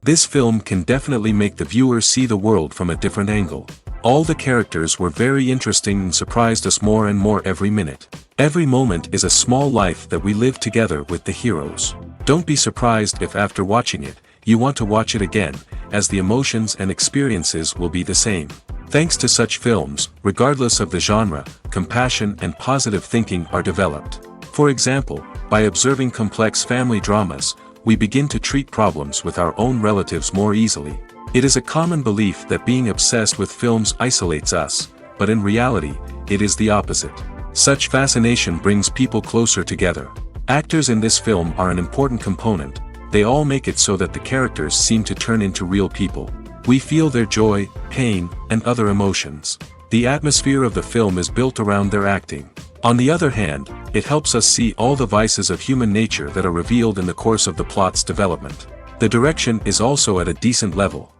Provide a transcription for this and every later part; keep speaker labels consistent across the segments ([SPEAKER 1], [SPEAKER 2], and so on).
[SPEAKER 1] This film can definitely make the viewer see the world from a different angle. All the characters were very interesting and surprised us more and more every minute. Every moment is a small life that we live together with the heroes. Don't be surprised if after watching it, you want to watch it again, as the emotions and experiences will be the same. Thanks to such films, regardless of the genre, compassion and positive thinking are developed. For example, by observing complex family dramas, we begin to treat problems with our own relatives more easily. It is a common belief that being obsessed with films isolates us, but in reality, it is the opposite. Such fascination brings people closer together. Actors in this film are an important component. They all make it so that the characters seem to turn into real people. We feel their joy, pain, and other emotions. The atmosphere of the film is built around their acting. On the other hand, it helps us see all the vices of human nature that are revealed in the course of the plot's development. The direction is also at a decent level.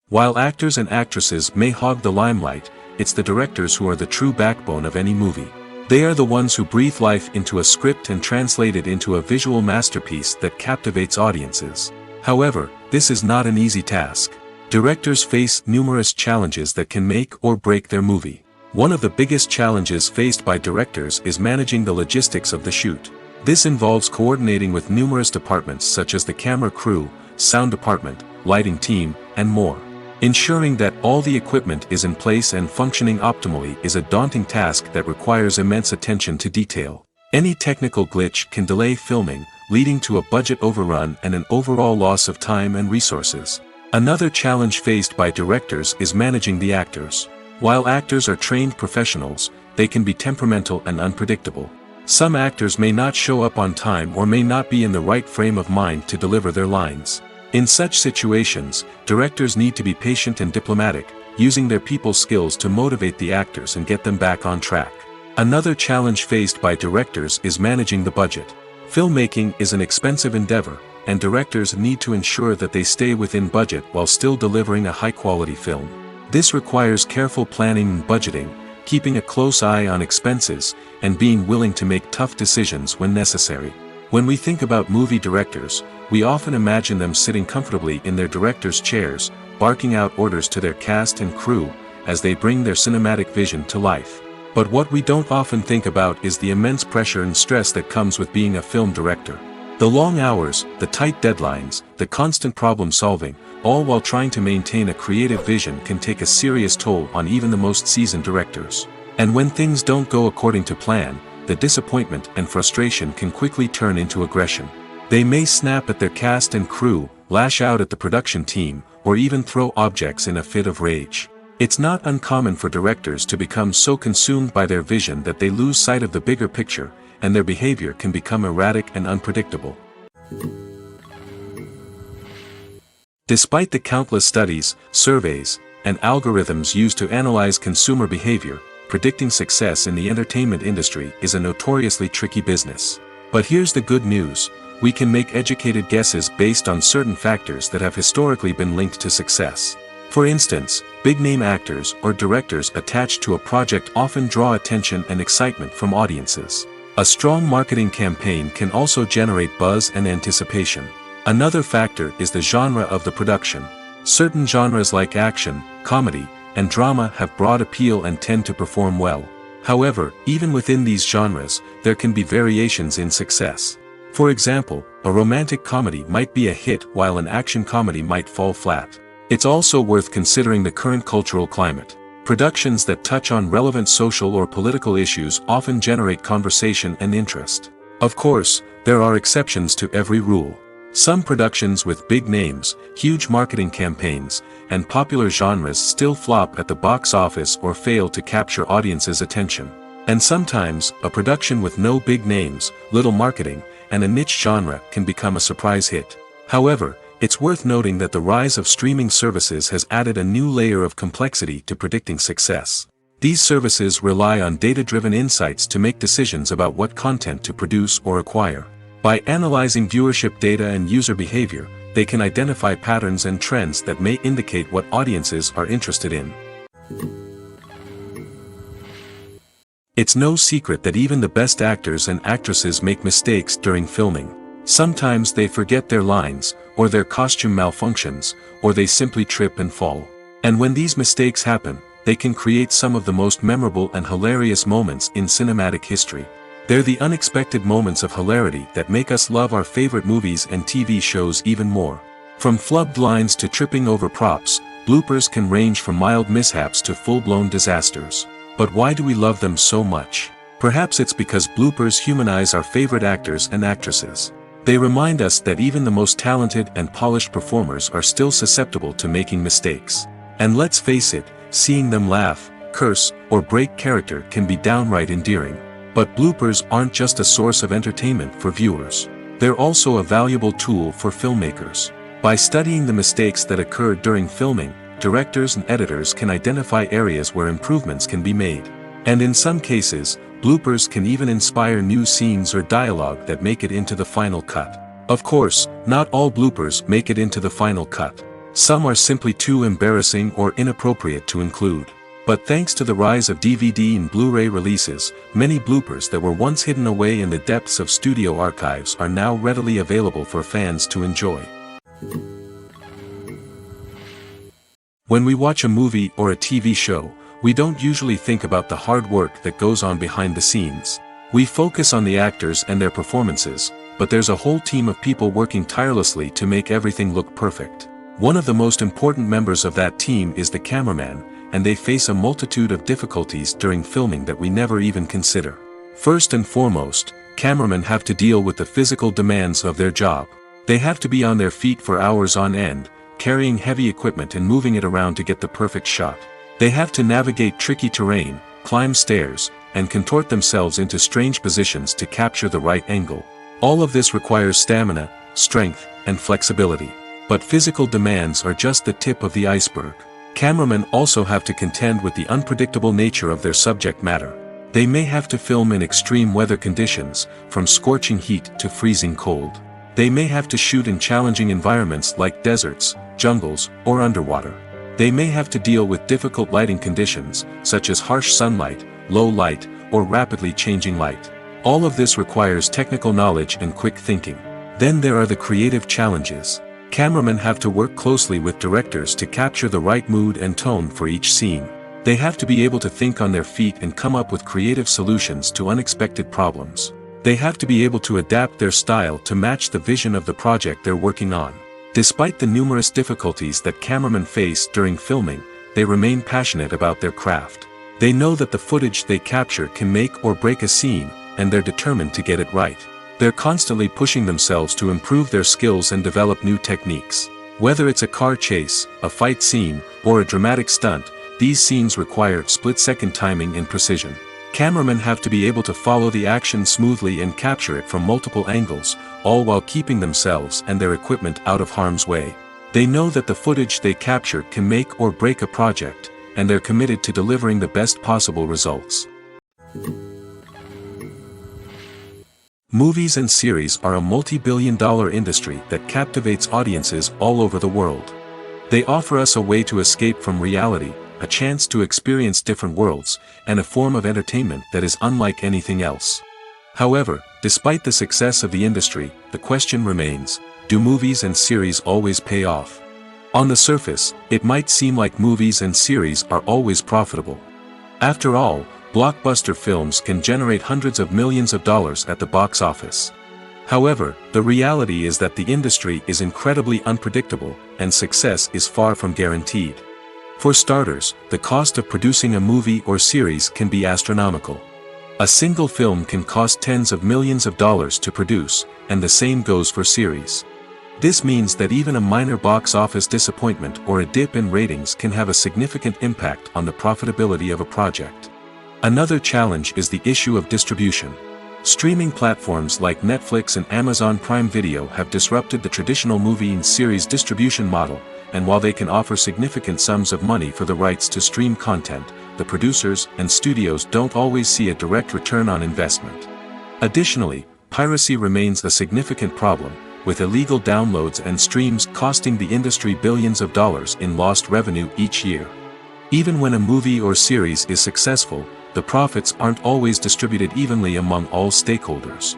[SPEAKER 1] While actors and actresses may hog the limelight, it's the directors who are the true backbone of any movie. They are the ones who breathe life into a script and translate it into a visual masterpiece that captivates audiences. However, this is not an easy task. Directors face numerous challenges that can make or break their movie. One of the biggest challenges faced by directors is managing the logistics of the shoot. This involves coordinating with numerous departments such as the camera crew, sound department, lighting team, and more. Ensuring that all the equipment is in place and functioning optimally is a daunting task that requires immense attention to detail. Any technical glitch can delay filming, leading to a budget overrun and an overall loss of time and resources. Another challenge faced by directors is managing the actors. While actors are trained professionals, they can be temperamental and unpredictable. Some actors may not show up on time or may not be in the right frame of mind to deliver their lines. In such situations, directors need to be patient and diplomatic, using their people skills to motivate the actors and get them back on track. Another challenge faced by directors is managing the budget. Filmmaking is an expensive endeavor, and directors need to ensure that they stay within budget while still delivering a high-quality film. This requires careful planning and budgeting, keeping a close eye on expenses, and being willing to make tough decisions when necessary. When we think about movie directors, we often imagine them sitting comfortably in their director's chairs, barking out orders to their cast and crew, as they bring their cinematic vision to life. But what we don't often think about is the immense pressure and stress that comes with being a film director. The long hours, the tight deadlines, the constant problem solving, all while trying to maintain a creative vision can take a serious toll on even the most seasoned directors. And when things don't go according to plan, the disappointment and frustration can quickly turn into aggression. They may snap at their cast and crew, lash out at the production team, or even throw objects in a fit of rage. It's not uncommon for directors to become so consumed by their vision that they lose sight of the bigger picture, and their behavior can become erratic and unpredictable. Despite the countless studies, surveys, and algorithms used to analyze consumer behavior, predicting success in the entertainment industry is a notoriously tricky business. But here's the good news: we can make educated guesses based on certain factors that have historically been linked to success. For instance, big-name actors or directors attached to a project often draw attention and excitement from audiences. A strong marketing campaign can also generate buzz and anticipation. Another factor is the genre of the production. Certain genres like action, comedy, and drama have broad appeal and tend to perform well. However, even within these genres, there can be variations in success. For example, a romantic comedy might be a hit while an action comedy might fall flat. It's also worth considering the current cultural climate. Productions that touch on relevant social or political issues often generate conversation and interest. Of course, there are exceptions to every rule. Some productions with big names, huge marketing campaigns, and popular genres still flop at the box office or fail to capture audiences' attention. And sometimes, a production with no big names, little marketing, and a niche genre can become a surprise hit. However, it's worth noting that the rise of streaming services has added a new layer of complexity to predicting success. These services rely on data-driven insights to make decisions about what content to produce or acquire. By analyzing viewership data and user behavior, they can identify patterns and trends that may indicate what audiences are interested in. It's no secret that even the best actors and actresses make mistakes during filming. Sometimes they forget their lines, or their costume malfunctions, or they simply trip and fall. And when these mistakes happen, they can create some of the most memorable and hilarious moments in cinematic history. They're the unexpected moments of hilarity that make us love our favorite movies and TV shows even more. From flubbed lines to tripping over props, bloopers can range from mild mishaps to full-blown disasters. But why do we love them so much? Perhaps it's because bloopers humanize our favorite actors and actresses. They remind us that even the most talented and polished performers are still susceptible to making mistakes. And let's face it, seeing them laugh, curse, or break character can be downright endearing. But bloopers aren't just a source of entertainment for viewers. They're also a valuable tool for filmmakers. By studying the mistakes that occurred during filming, directors and editors can identify areas where improvements can be made. And in some cases, bloopers can even inspire new scenes or dialogue that make it into the final cut. Of course, not all bloopers make it into the final cut. Some are simply too embarrassing or inappropriate to include. But thanks to the rise of DVD and Blu-ray releases, many bloopers that were once hidden away in the depths of studio archives are now readily available for fans to enjoy. When we watch a movie or a TV show, we don't usually think about the hard work that goes on behind the scenes. We focus on the actors and their performances, but there's a whole team of people working tirelessly to make everything look perfect. One of the most important members of that team is the cameraman, and they face a multitude of difficulties during filming that we never even consider. First and foremost, cameramen have to deal with the physical demands of their job. They have to be on their feet for hours on end, carrying heavy equipment and moving it around to get the perfect shot. They have to navigate tricky terrain, climb stairs, and contort themselves into strange positions to capture the right angle. All of this requires stamina, strength, and flexibility. But physical demands are just the tip of the iceberg. Cameramen also have to contend with the unpredictable nature of their subject matter. They may have to film in extreme weather conditions, from scorching heat to freezing cold. They may have to shoot in challenging environments like deserts, jungles, or underwater. They may have to deal with difficult lighting conditions, such as harsh sunlight, low light, or rapidly changing light. All of this requires technical knowledge and quick thinking. Then there are the creative challenges. Cameramen have to work closely with directors to capture the right mood and tone for each scene. They have to be able to think on their feet and come up with creative solutions to unexpected problems. They have to be able to adapt their style to match the vision of the project they're working on. Despite the numerous difficulties that cameramen face during filming, they remain passionate about their craft. They know that the footage they capture can make or break a scene, and they're determined to get it right. They're constantly pushing themselves to improve their skills and develop new techniques. Whether it's a car chase, a fight scene, or a dramatic stunt, these scenes require split-second timing and precision. Cameramen have to be able to follow the action smoothly and capture it from multiple angles, all while keeping themselves and their equipment out of harm's way. They know that the footage they capture can make or break a project, and they're committed to delivering the best possible results. Movies and series are a multi-billion-dollar industry that captivates audiences all over the world. They offer us a way to escape from reality, a chance to experience different worlds, and a form of entertainment that is unlike anything else. However, despite the success of the industry, the question remains, do movies and series always pay off? On the surface, it might seem like movies and series are always profitable. After all, blockbuster films can generate hundreds of millions of dollars at the box office. However, the reality is that the industry is incredibly unpredictable, and success is far from guaranteed. For starters, the cost of producing a movie or series can be astronomical. A single film can cost tens of millions of dollars to produce, and the same goes for series. This means that even a minor box office disappointment or a dip in ratings can have a significant impact on the profitability of a project. Another challenge is the issue of distribution. Streaming platforms like Netflix and Amazon Prime Video have disrupted the traditional movie and series distribution model, and while they can offer significant sums of money for the rights to stream content, the producers and studios don't always see a direct return on investment. Additionally, piracy remains a significant problem, with illegal downloads and streams costing the industry billions of dollars in lost revenue each year. Even when a movie or series is successful, the profits aren't always distributed evenly among all stakeholders.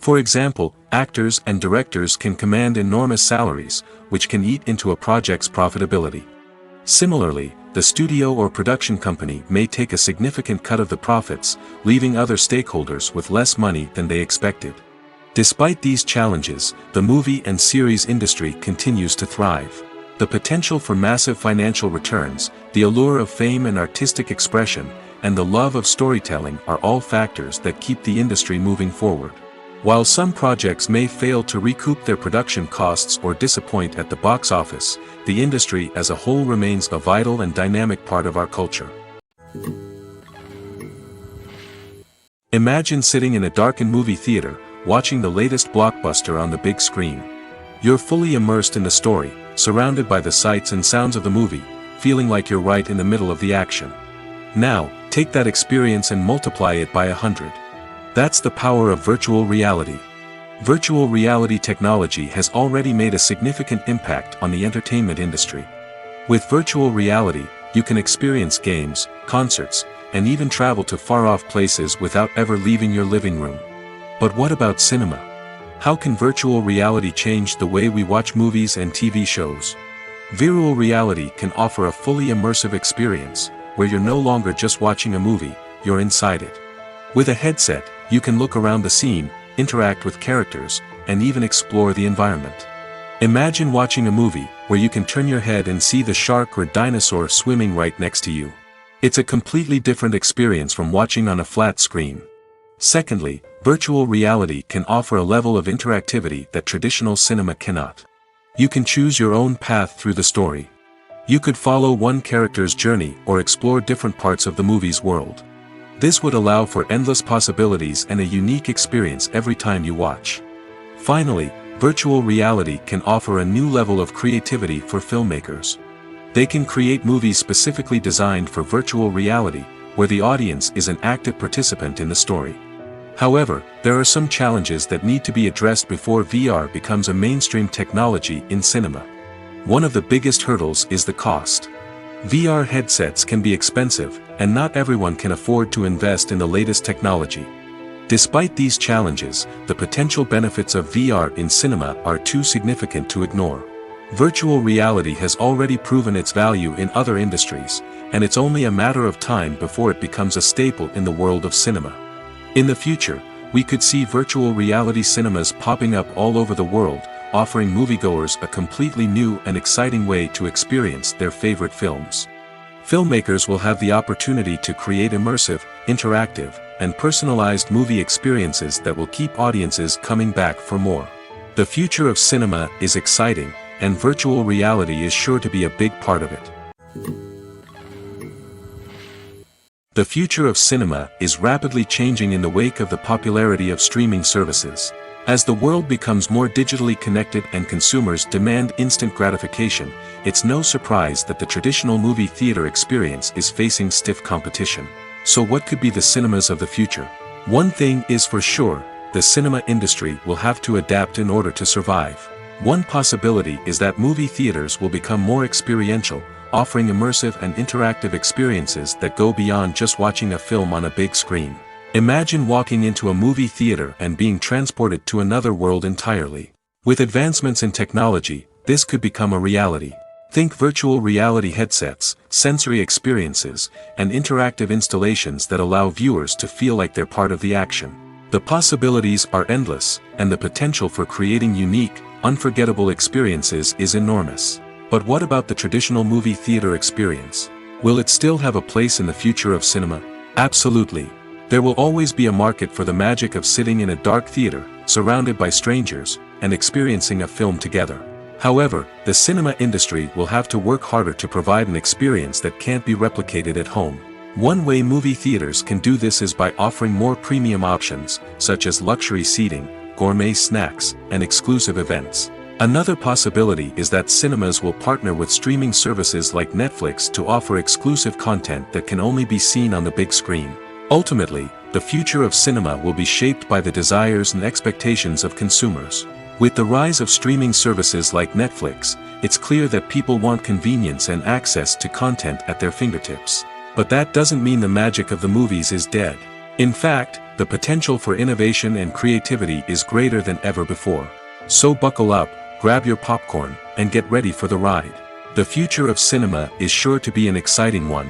[SPEAKER 1] For example, actors and directors can command enormous salaries, which can eat into a project's profitability. Similarly, the studio or production company may take a significant cut of the profits, leaving other stakeholders with less money than they expected. Despite these challenges, the movie and series industry continues to thrive. The potential for massive financial returns, the allure of fame and artistic expression, and the love of storytelling are all factors that keep the industry moving forward. While some projects may fail to recoup their production costs or disappoint at the box office, the industry as a whole remains a vital and dynamic part of our culture. Imagine sitting in a darkened movie theater, watching the latest blockbuster on the big screen. You're fully immersed in the story, surrounded by the sights and sounds of the movie, feeling like you're right in the middle of the action. Now, take that experience and multiply it by 100. That's the power of virtual reality. Virtual reality technology has already made a significant impact on the entertainment industry. With virtual reality, you can experience games, concerts, and even travel to far-off places without ever leaving your living room. But what about cinema? How can virtual reality change the way we watch movies and TV shows? Virtual reality can offer a fully immersive experience, where you're no longer just watching a movie, you're inside it. With a headset, you can look around the scene, interact with characters, and even explore the environment. Imagine watching a movie where you can turn your head and see the shark or dinosaur swimming right next to you. It's a completely different experience from watching on a flat screen. Secondly, virtual reality can offer a level of interactivity that traditional cinema cannot. You can choose your own path through the story. You could follow one character's journey or explore different parts of the movie's world. This would allow for endless possibilities and a unique experience every time you watch. Finally, virtual reality can offer a new level of creativity for filmmakers. They can create movies specifically designed for virtual reality, where the audience is an active participant in the story. However, there are some challenges that need to be addressed before VR becomes a mainstream technology in cinema. One of the biggest hurdles is the cost. VR headsets can be expensive, and not everyone can afford to invest in the latest technology. Despite these challenges, the potential benefits of VR in cinema are too significant to ignore. Virtual reality has already proven its value in other industries, and it's only a matter of time before it becomes a staple in the world of cinema. In the future, we could see virtual reality cinemas popping up all over the world, offering moviegoers a completely new and exciting way to experience their favorite films. Filmmakers will have the opportunity to create immersive, interactive, and personalized movie experiences that will keep audiences coming back for more. The future of cinema is exciting, and virtual reality is sure to be a big part of it. The future of cinema is rapidly changing in the wake of the popularity of streaming services. As the world becomes more digitally connected and consumers demand instant gratification, it's no surprise that the traditional movie theater experience is facing stiff competition. So what could be the cinemas of the future? One thing is for sure, the cinema industry will have to adapt in order to survive. One possibility is that movie theaters will become more experiential, offering immersive and interactive experiences that go beyond just watching a film on a big screen. Imagine walking into a movie theater and being transported to another world entirely. With advancements in technology, this could become a reality. Think virtual reality headsets, sensory experiences, and interactive installations that allow viewers to feel like they're part of the action. The possibilities are endless, and the potential for creating unique, unforgettable experiences is enormous. But what about the traditional movie theater experience? Will it still have a place in the future of cinema? Absolutely. There will always be a market for the magic of sitting in a dark theater, surrounded by strangers, and experiencing a film together. However, the cinema industry will have to work harder to provide an experience that can't be replicated at home. One way movie theaters can do this is by offering more premium options, such as luxury seating, gourmet snacks, and exclusive events. Another possibility is that cinemas will partner with streaming services like Netflix to offer exclusive content that can only be seen on the big screen. Ultimately, the future of cinema will be shaped by the desires and expectations of consumers. With the rise of streaming services like Netflix, it's clear that people want convenience and access to content at their fingertips. But that doesn't mean the magic of the movies is dead. In fact, the potential for innovation and creativity is greater than ever before. So buckle up, grab your popcorn, and get ready for the ride. The future of cinema is sure to be an exciting one.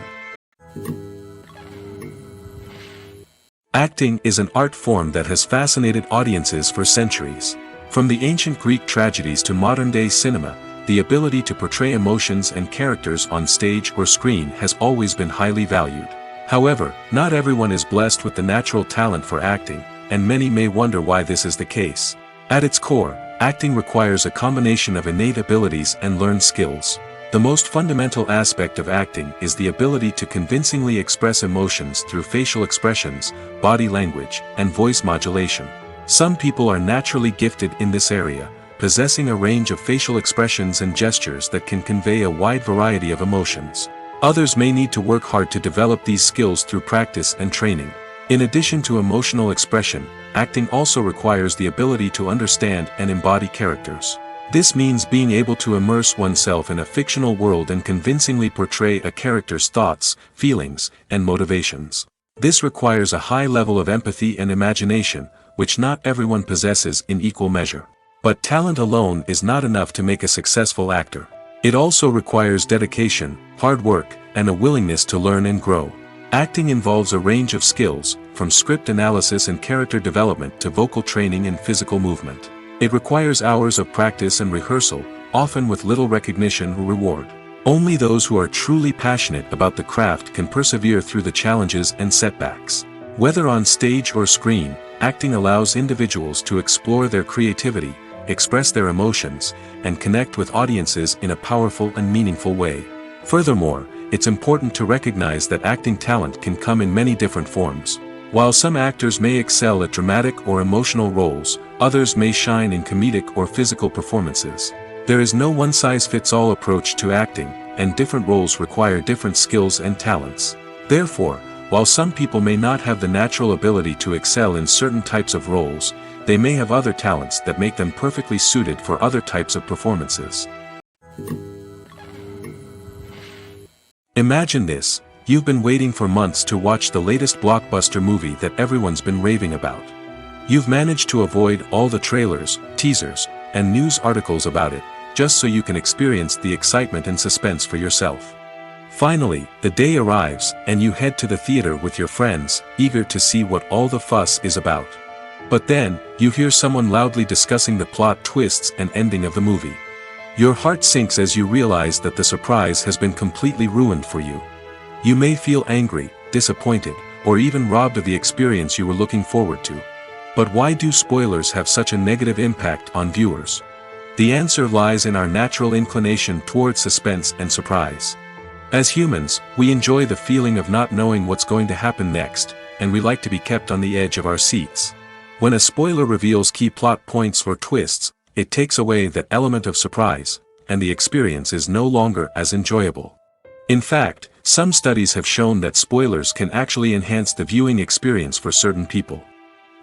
[SPEAKER 1] Acting is an art form that has fascinated audiences for centuries. From the ancient Greek tragedies to modern-day cinema, the ability to portray emotions and characters on stage or screen has always been highly valued. However, not everyone is blessed with the natural talent for acting, and many may wonder why this is the case. At its core, acting requires a combination of innate abilities and learned skills. The most fundamental aspect of acting is the ability to convincingly express emotions through facial expressions, body language, and voice modulation. Some people are naturally gifted in this area, possessing a range of facial expressions and gestures that can convey a wide variety of emotions. Others may need to work hard to develop these skills through practice and training. In addition to emotional expression, acting also requires the ability to understand and embody characters. This means being able to immerse oneself in a fictional world and convincingly portray a character's thoughts, feelings, and motivations. This requires a high level of empathy and imagination, which not everyone possesses in equal measure. But talent alone is not enough to make a successful actor. It also requires dedication, hard work, and a willingness to learn and grow. Acting involves a range of skills, from script analysis and character development to vocal training and physical movement. It requires hours of practice and rehearsal, often with little recognition or reward. Only those who are truly passionate about the craft can persevere through the challenges and setbacks. Whether on stage or screen, acting allows individuals to explore their creativity, express their emotions, and connect with audiences in a powerful and meaningful way. Furthermore, it's important to recognize that acting talent can come in many different forms. While some actors may excel at dramatic or emotional roles, others may shine in comedic or physical performances. There is no one-size-fits-all approach to acting, and different roles require different skills and talents. Therefore, while some people may not have the natural ability to excel in certain types of roles, they may have other talents that make them perfectly suited for other types of performances. Imagine this. You've been waiting for months to watch the latest blockbuster movie that everyone's been raving about. You've managed to avoid all the trailers, teasers, and news articles about it, just so you can experience the excitement and suspense for yourself. Finally, the day arrives, and you head to the theater with your friends, eager to see what all the fuss is about. But then, you hear someone loudly discussing the plot twists and ending of the movie. Your heart sinks as you realize that the surprise has been completely ruined for you. You may feel angry, disappointed, or even robbed of the experience you were looking forward to. But why do spoilers have such a negative impact on viewers? The answer lies in our natural inclination toward suspense and surprise. As humans, we enjoy the feeling of not knowing what's going to happen next, and we like to be kept on the edge of our seats. When a spoiler reveals key plot points or twists, it takes away that element of surprise, and the experience is no longer as enjoyable. In fact, some studies have shown that spoilers can actually enhance the viewing experience for certain people.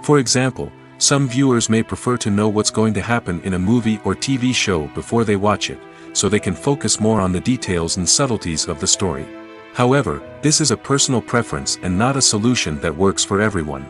[SPEAKER 1] For example, some viewers may prefer to know what's going to happen in a movie or TV show before they watch it, so they can focus more on the details and subtleties of the story. However, this is a personal preference and not a solution that works for everyone.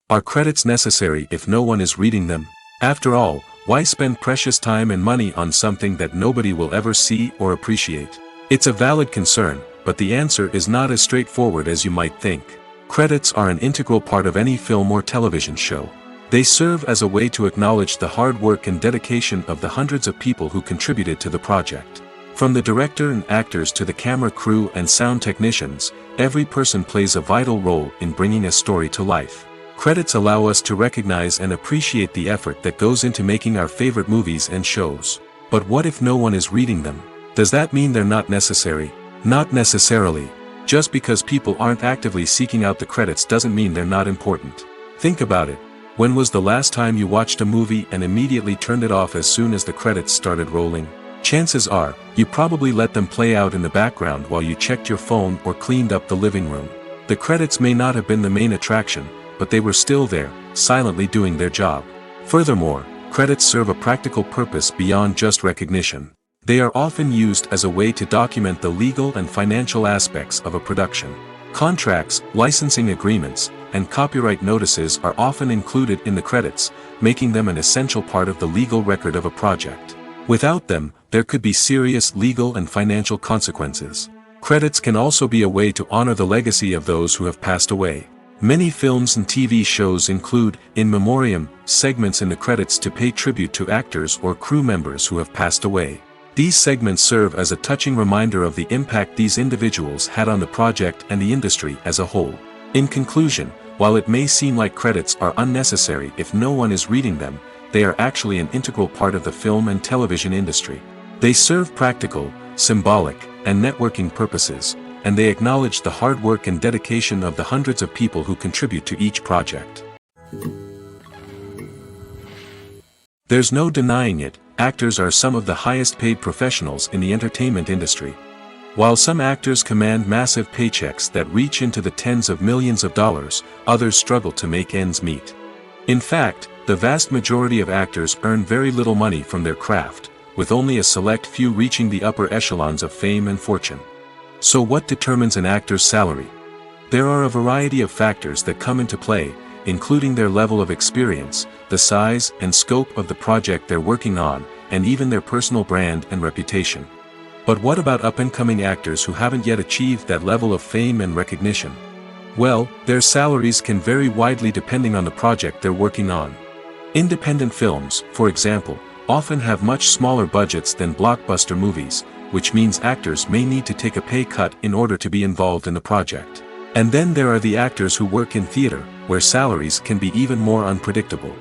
[SPEAKER 1] Are credits necessary if no one is reading them? After all, why spend precious time and money on something that nobody will ever see or appreciate? It's a valid concern, but the answer is not as straightforward as you might think. Credits are an integral part of any film or television show. They serve as a way to acknowledge the hard work and dedication of the hundreds of people who contributed to the project. From the director and actors to the camera crew and sound technicians, every person plays a vital role in bringing a story to life. Credits allow us to recognize and appreciate the effort that goes into making our favorite movies and shows. But what if no one is reading them? Does that mean they're not necessary? Not necessarily. Just because people aren't actively seeking out the credits doesn't mean they're not important. Think about it. When was the last time you watched a movie and immediately turned it off as soon as the credits started rolling? Chances are, you probably let them play out in the background while you checked your phone or cleaned up the living room. The credits may not have been the main attraction, but they were still there, silently doing their job. Furthermore, credits serve a practical purpose beyond just recognition. They are often used as a way to document the legal and financial aspects of a production. Contracts, licensing agreements, and copyright notices are often included in the credits, making them an essential part of the legal record of a project. Without them, there could be serious legal and financial consequences. Credits can also be a way to honor the legacy of those who have passed away. Many films and TV shows include, in memoriam, segments in the credits to pay tribute to actors or crew members who have passed away. These segments serve as a touching reminder of the impact these individuals had on the project and the industry as a whole. In conclusion, while it may seem like credits are unnecessary if no one is reading them, they are actually an integral part of the film and television industry. They serve practical, symbolic, and networking purposes, and they acknowledge the hard work and dedication of the hundreds of people who contribute to each project. There's no denying it, actors are some of the highest paid professionals in the entertainment industry. While some actors command massive paychecks that reach into the tens of millions of dollars, others struggle to make ends meet. In fact, the vast majority of actors earn very little money from their craft, with only a select few reaching the upper echelons of fame and fortune. So what determines an actor's salary? There are a variety of factors that come into play, including their level of experience, the size and scope of the project they're working on, and even their personal brand and reputation. But what about up-and-coming actors who haven't yet achieved that level of fame and recognition? Well, their salaries can vary widely depending on the project they're working on. Independent films, for example, often have much smaller budgets than blockbuster movies, which means actors may need to take a pay cut in order to be involved in the project. And then there are the actors who work in theater, where salaries can be even more unpredictable.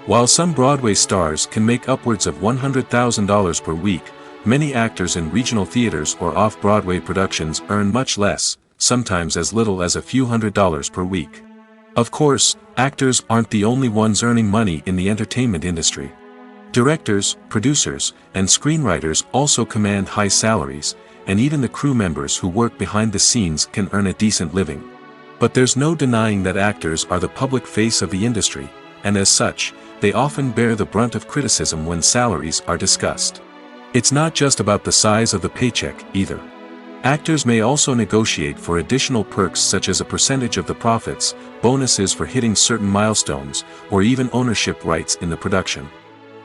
[SPEAKER 1] While some Broadway stars can make upwards of $100,000 per week, many actors in regional theaters or off-Broadway productions earn much less, sometimes as little as a few $100s per week. Of course, actors aren't the only ones earning money in the entertainment industry. Directors, producers, and screenwriters also command high salaries, and even the crew members who work behind the scenes can earn a decent living. But there's no denying that actors are the public face of the industry, and as such, they often bear the brunt of criticism when salaries are discussed. It's not just about the size of the paycheck, either. Actors may also negotiate for additional perks such as a percentage of the profits, bonuses for hitting certain milestones, or even ownership rights in the production.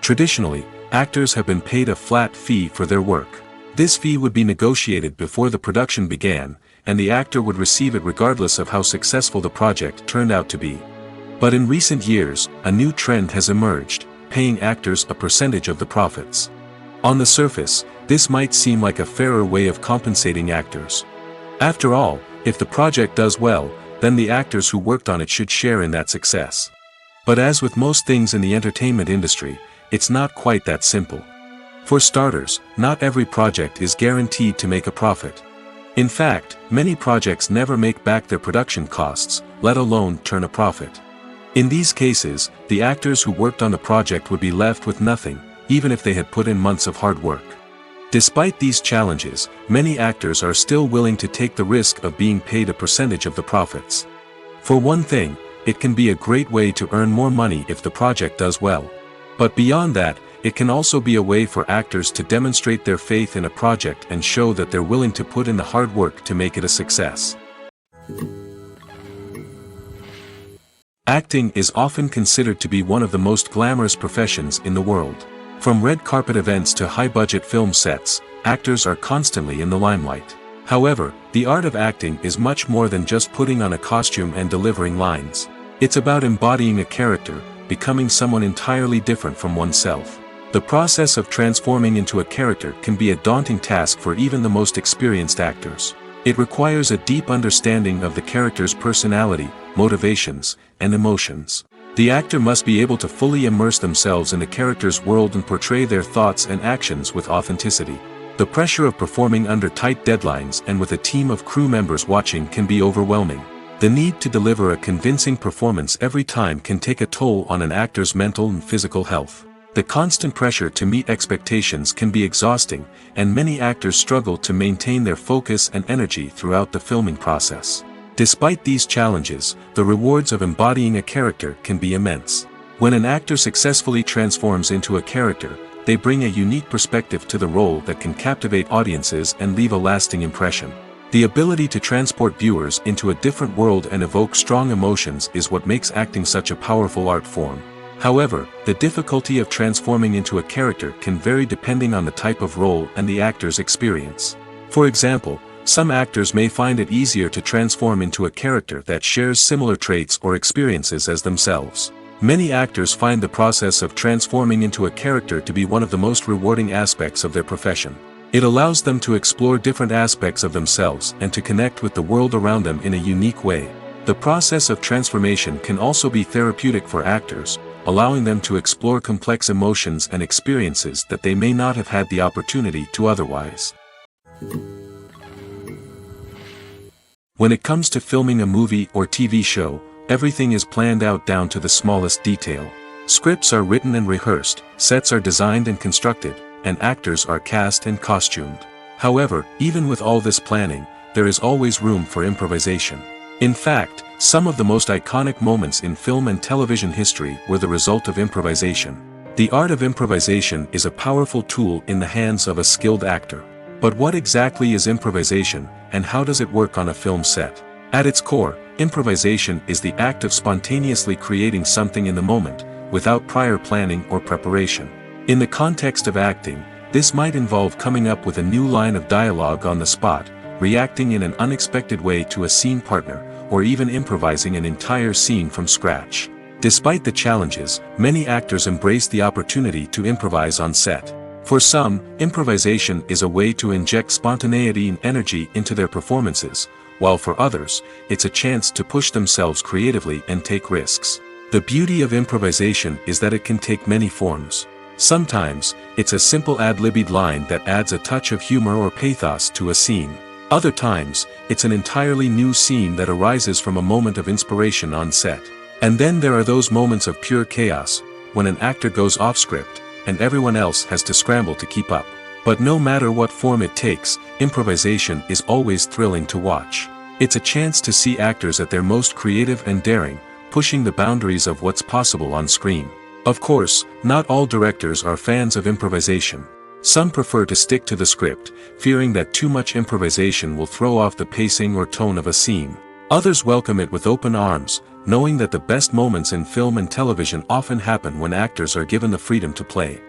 [SPEAKER 1] Traditionally, actors have been paid a flat fee for their work. This fee would be negotiated before the production began, and the actor would receive it regardless of how successful the project turned out to be. But in recent years, a new trend has emerged, paying actors a percentage of the profits. On the surface, this might seem like a fairer way of compensating actors. After all, if the project does well, then the actors who worked on it should share in that success. But as with most things in the entertainment industry, it's not quite that simple. For starters, not every project is guaranteed to make a profit. In fact, many projects never make back their production costs, let alone turn a profit. In these cases, the actors who worked on the project would be left with nothing, even if they had put in months of hard work. Despite these challenges, many actors are still willing to take the risk of being paid a percentage of the profits. For one thing, it can be a great way to earn more money if the project does well. But beyond that, it can also be a way for actors to demonstrate their faith in a project and show that they're willing to put in the hard work to make it a success. Acting is often considered to be one of the most glamorous professions in the world. From red carpet events to high-budget film sets, actors are constantly in the limelight. However, the art of acting is much more than just putting on a costume and delivering lines. It's about embodying a character, becoming someone entirely different from oneself. The process of transforming into a character can be a daunting task for even the most experienced actors. It requires a deep understanding of the character's personality, motivations, and emotions. The actor must be able to fully immerse themselves in the character's world and portray their thoughts and actions with authenticity. The pressure of performing under tight deadlines and with a team of crew members watching can be overwhelming. The need to deliver a convincing performance every time can take a toll on an actor's mental and physical health. The constant pressure to meet expectations can be exhausting, and many actors struggle to maintain their focus and energy throughout the filming process. Despite these challenges, the rewards of embodying a character can be immense. When an actor successfully transforms into a character, they bring a unique perspective to the role that can captivate audiences and leave a lasting impression. The ability to transport viewers into a different world and evoke strong emotions is what makes acting such a powerful art form. However, the difficulty of transforming into a character can vary depending on the type of role and the actor's experience. For example, some actors may find it easier to transform into a character that shares similar traits or experiences as themselves. Many actors find the process of transforming into a character to be one of the most rewarding aspects of their profession. It allows them to explore different aspects of themselves and to connect with the world around them in a unique way. The process of transformation can also be therapeutic for actors, allowing them to explore complex emotions and experiences that they may not have had the opportunity to otherwise. When it comes to filming a movie or TV show, everything is planned out down to the smallest detail. Scripts are written and rehearsed, sets are designed and constructed, and actors are cast and costumed. However, even with all this planning, there is always room for improvisation. In fact, some of the most iconic moments in film and television history were the result of improvisation. The art of improvisation is a powerful tool in the hands of a skilled actor. But what exactly is improvisation, and how does it work on a film set? At its core, improvisation is the act of spontaneously creating something in the moment, without prior planning or preparation. In the context of acting, this might involve coming up with a new line of dialogue on the spot, reacting in an unexpected way to a scene partner, or even improvising an entire scene from scratch. Despite the challenges, many actors embrace the opportunity to improvise on set. For some, improvisation is a way to inject spontaneity and energy into their performances, while for others, it's a chance to push themselves creatively and take risks. The beauty of improvisation is that it can take many forms. Sometimes, it's a simple ad-libbed line that adds a touch of humor or pathos to a scene. Other times, it's an entirely new scene that arises from a moment of inspiration on set. And then there are those moments of pure chaos, when an actor goes off script, and everyone else has to scramble to keep up. But no matter what form it takes, improvisation is always thrilling to watch. It's a chance to see actors at their most creative and daring, pushing the boundaries of what's possible on screen. Of course, not all directors are fans of improvisation. Some prefer to stick to the script, fearing that too much improvisation will throw off the pacing or tone of a scene. Others welcome it with open arms, knowing that the best moments in film and television often happen when actors are given the freedom to play.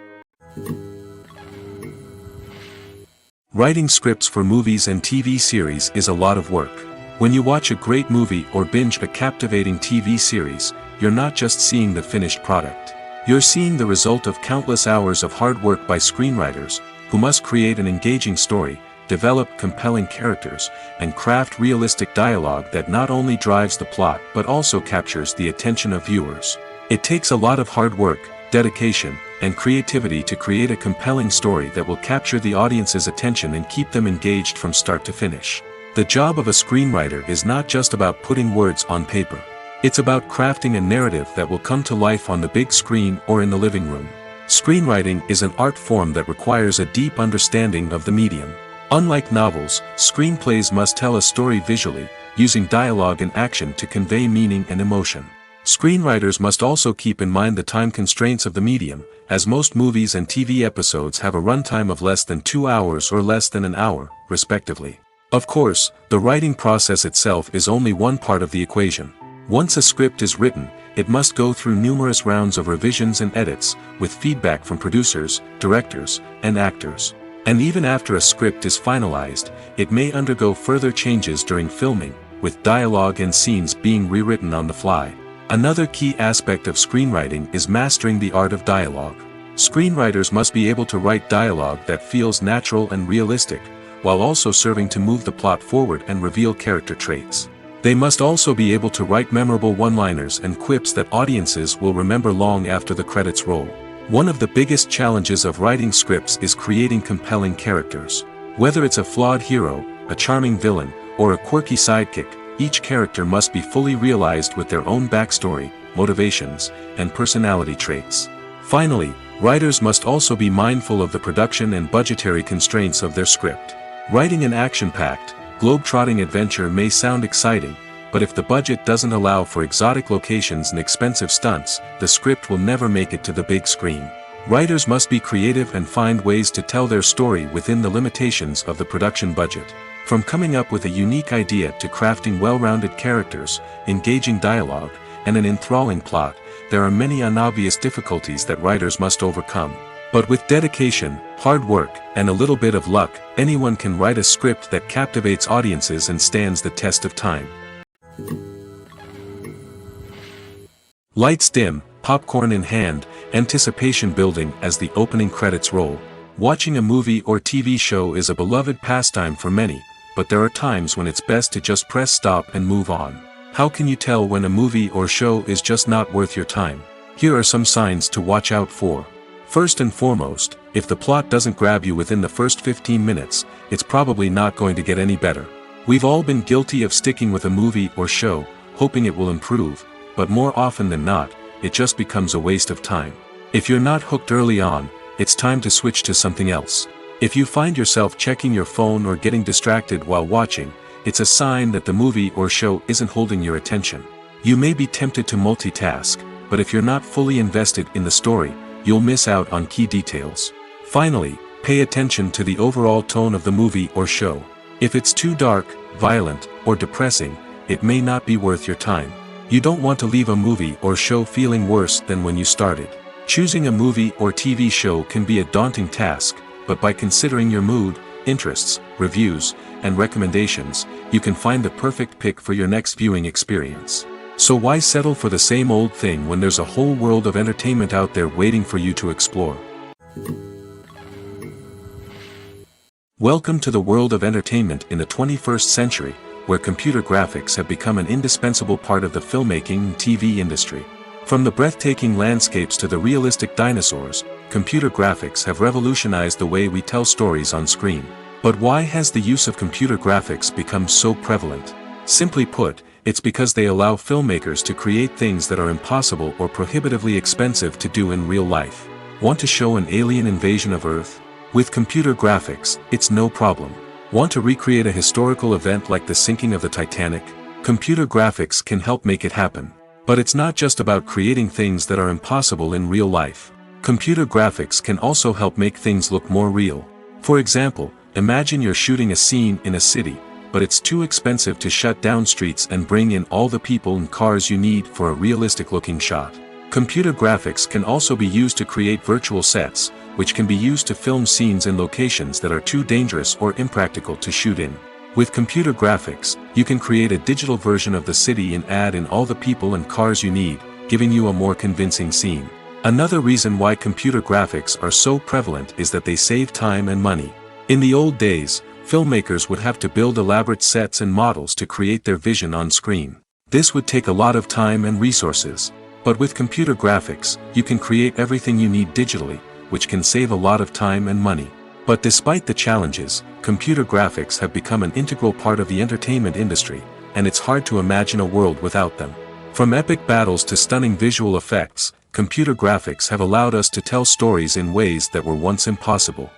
[SPEAKER 1] Writing scripts for movies and TV series is a lot of work. When you watch a great movie or binge a captivating TV series, you're not just seeing the finished product. You're seeing the result of countless hours of hard work by screenwriters, who must create an engaging story, develop compelling characters, and craft realistic dialogue that not only drives the plot but also captures the attention of viewers. It takes a lot of hard work, dedication, and creativity to create a compelling story that will capture the audience's attention and keep them engaged from start to finish. The job of a screenwriter is not just about putting words on paper. It's about crafting a narrative that will come to life on the big screen or in the living room. Screenwriting is an art form that requires a deep understanding of the medium. Unlike novels, screenplays must tell a story visually, using dialogue and action to convey meaning and emotion. Screenwriters must also keep in mind the time constraints of the medium, as most movies and TV episodes have a runtime of less than 2 hours or less than an hour, respectively. Of course, the writing process itself is only one part of the equation. Once a script is written, it must go through numerous rounds of revisions and edits, with feedback from producers, directors, and actors. And even after a script is finalized, it may undergo further changes during filming, with dialogue and scenes being rewritten on the fly. Another key aspect of screenwriting is mastering the art of dialogue. Screenwriters must be able to write dialogue that feels natural and realistic, while also serving to move the plot forward and reveal character traits. They must also be able to write memorable one-liners and quips that audiences will remember long after the credits roll. One of the biggest challenges of writing scripts is creating compelling characters. Whether it's a flawed hero, a charming villain, or a quirky sidekick, each character must be fully realized with their own backstory, motivations, and personality traits. Finally, writers must also be mindful of the production and budgetary constraints of their script. Writing an action-packed, globe-trotting adventure may sound exciting, but if the budget doesn't allow for exotic locations and expensive stunts, the script will never make it to the big screen. Writers must be creative and find ways to tell their story within the limitations of the production budget. From coming up with a unique idea to crafting well-rounded characters, engaging dialogue, and an enthralling plot, there are many unobvious difficulties that writers must overcome. But with dedication, hard work, and a little bit of luck, anyone can write a script that captivates audiences and stands the test of time. Lights dim, popcorn in hand, anticipation building as the opening credits roll. Watching a movie or TV show is a beloved pastime for many, but there are times when it's best to just press stop and move on. How can you tell when a movie or show is just not worth your time? Here are some signs to watch out for. First and foremost, if the plot doesn't grab you within the first 15 minutes, it's probably not going to get any better. We've all been guilty of sticking with a movie or show, hoping it will improve, but more often than not, it just becomes a waste of time. If you're not hooked early on, it's time to switch to something else. If you find yourself checking your phone or getting distracted while watching, it's a sign that the movie or show isn't holding your attention. You may be tempted to multitask, but if you're not fully invested in the story, you'll miss out on key details. Finally, pay attention to the overall tone of the movie or show. If it's too dark, violent, or depressing, it may not be worth your time. You don't want to leave a movie or show feeling worse than when you started. Choosing a movie or TV show can be a daunting task, but by considering your mood, interests, reviews, and recommendations, you can find the perfect pick for your next viewing experience. So why settle for the same old thing when there's a whole world of entertainment out there waiting for you to explore? Welcome to the world of entertainment in the 21st century, where computer graphics have become an indispensable part of the filmmaking and TV industry. From the breathtaking landscapes to the realistic dinosaurs, computer graphics have revolutionized the way we tell stories on screen. But why has the use of computer graphics become so prevalent? Simply put, it's because they allow filmmakers to create things that are impossible or prohibitively expensive to do in real life. Want to show an alien invasion of Earth? With computer graphics, it's no problem. Want to recreate a historical event like the sinking of the Titanic? Computer graphics can help make it happen. But it's not just about creating things that are impossible in real life. Computer graphics can also help make things look more real. For example, imagine you're shooting a scene in a city, but it's too expensive to shut down streets and bring in all the people and cars you need for a realistic-looking shot. Computer graphics can also be used to create virtual sets, which can be used to film scenes in locations that are too dangerous or impractical to shoot in. With computer graphics, you can create a digital version of the city and add in all the people and cars you need, giving you a more convincing scene. Another reason why computer graphics are so prevalent is that they save time and money. In the old days, filmmakers would have to build elaborate sets and models to create their vision on screen. This would take a lot of time and resources. But with computer graphics, you can create everything you need digitally, which can save a lot of time and money. But despite the challenges, computer graphics have become an integral part of the entertainment industry, and it's hard to imagine a world without them. From epic battles to stunning visual effects, computer graphics have allowed us to tell stories in ways that were once impossible.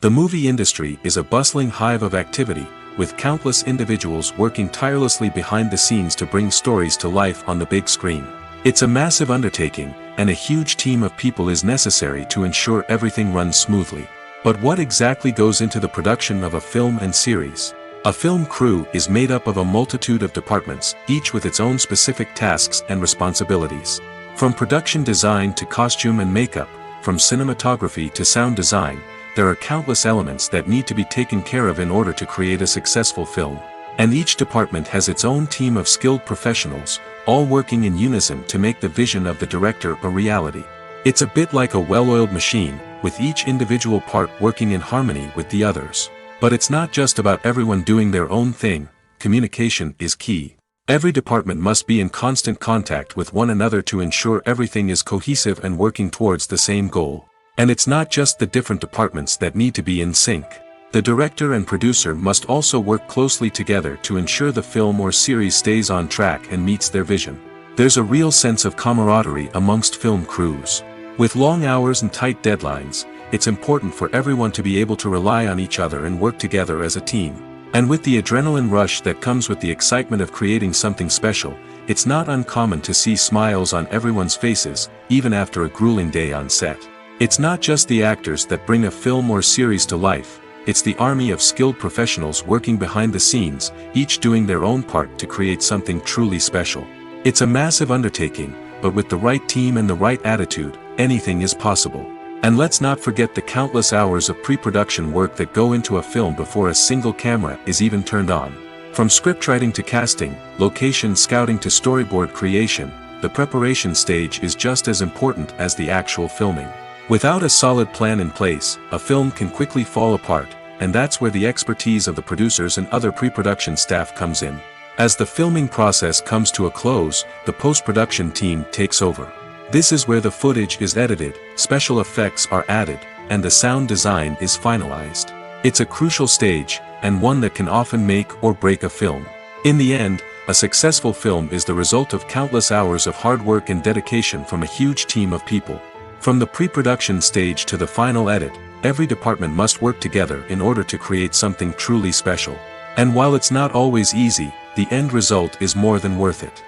[SPEAKER 1] The movie industry is a bustling hive of activity, with countless individuals working tirelessly behind the scenes to bring stories to life on the big screen. It's a massive undertaking, and a huge team of people is necessary to ensure everything runs smoothly. But what exactly goes into the production of a film and series? A film crew is made up of a multitude of departments, each with its own specific tasks and responsibilities. From production design to costume and makeup, from cinematography to sound design, there are countless elements that need to be taken care of in order to create a successful film. And each department has its own team of skilled professionals, all working in unison to make the vision of the director a reality. It's a bit like a well-oiled machine, with each individual part working in harmony with the others. But it's not just about everyone doing their own thing. Communication is key. Every department must be in constant contact with one another to ensure everything is cohesive and working towards the same goal. And it's not just the different departments that need to be in sync. The director and producer must also work closely together to ensure the film or series stays on track and meets their vision. There's a real sense of camaraderie amongst film crews. With long hours and tight deadlines, it's important for everyone to be able to rely on each other and work together as a team. And with the adrenaline rush that comes with the excitement of creating something special, it's not uncommon to see smiles on everyone's faces, even after a grueling day on set. It's not just the actors that bring a film or series to life, it's the army of skilled professionals working behind the scenes, each doing their own part to create something truly special. It's a massive undertaking, but with the right team and the right attitude, anything is possible. And let's not forget the countless hours of pre-production work that go into a film before a single camera is even turned on. From scriptwriting to casting, location scouting to storyboard creation, the preparation stage is just as important as the actual filming. Without a solid plan in place, a film can quickly fall apart, and that's where the expertise of the producers and other pre-production staff comes in. As the filming process comes to a close, the post-production team takes over. This is where the footage is edited, special effects are added, and the sound design is finalized. It's a crucial stage, and one that can often make or break a film. In the end, a successful film is the result of countless hours of hard work and dedication from a huge team of people. From the pre-production stage to the final edit, every department must work together in order to create something truly special. And while it's not always easy, the end result is more than worth it.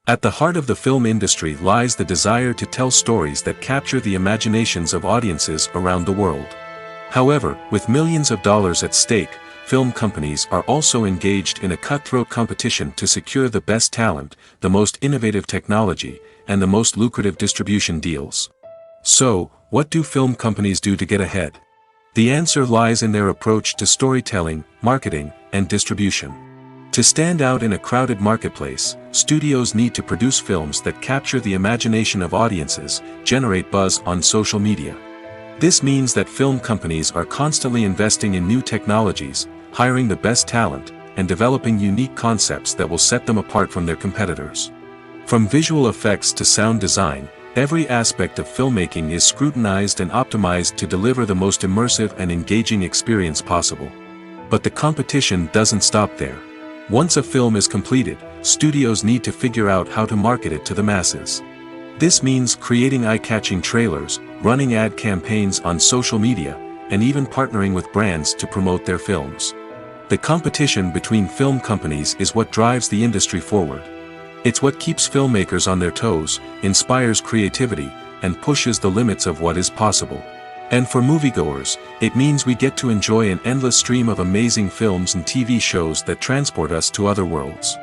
[SPEAKER 1] At the heart of the film industry lies the desire to tell stories that capture the imaginations of audiences around the world. However, with millions of dollars at stake, film companies are also engaged in a cutthroat competition to secure the best talent, the most innovative technology, and the most lucrative distribution deals. So, what do film companies do to get ahead? The answer lies in their approach to storytelling, marketing, and distribution. To stand out in a crowded marketplace, studios need to produce films that capture the imagination of audiences, generate buzz on social media. This means that film companies are constantly investing in new technologies, hiring the best talent, and developing unique concepts that will set them apart from their competitors. From visual effects to sound design, every aspect of filmmaking is scrutinized and optimized to deliver the most immersive and engaging experience possible. But the competition doesn't stop there. Once a film is completed, studios need to figure out how to market it to the masses. This means creating eye-catching trailers, running ad campaigns on social media, and even partnering with brands to promote their films. The competition between film companies is what drives the industry forward. It's what keeps filmmakers on their toes, inspires creativity, and pushes the limits of what is possible. And for moviegoers, it means we get to enjoy an endless stream of amazing films and TV shows that transport us to other worlds.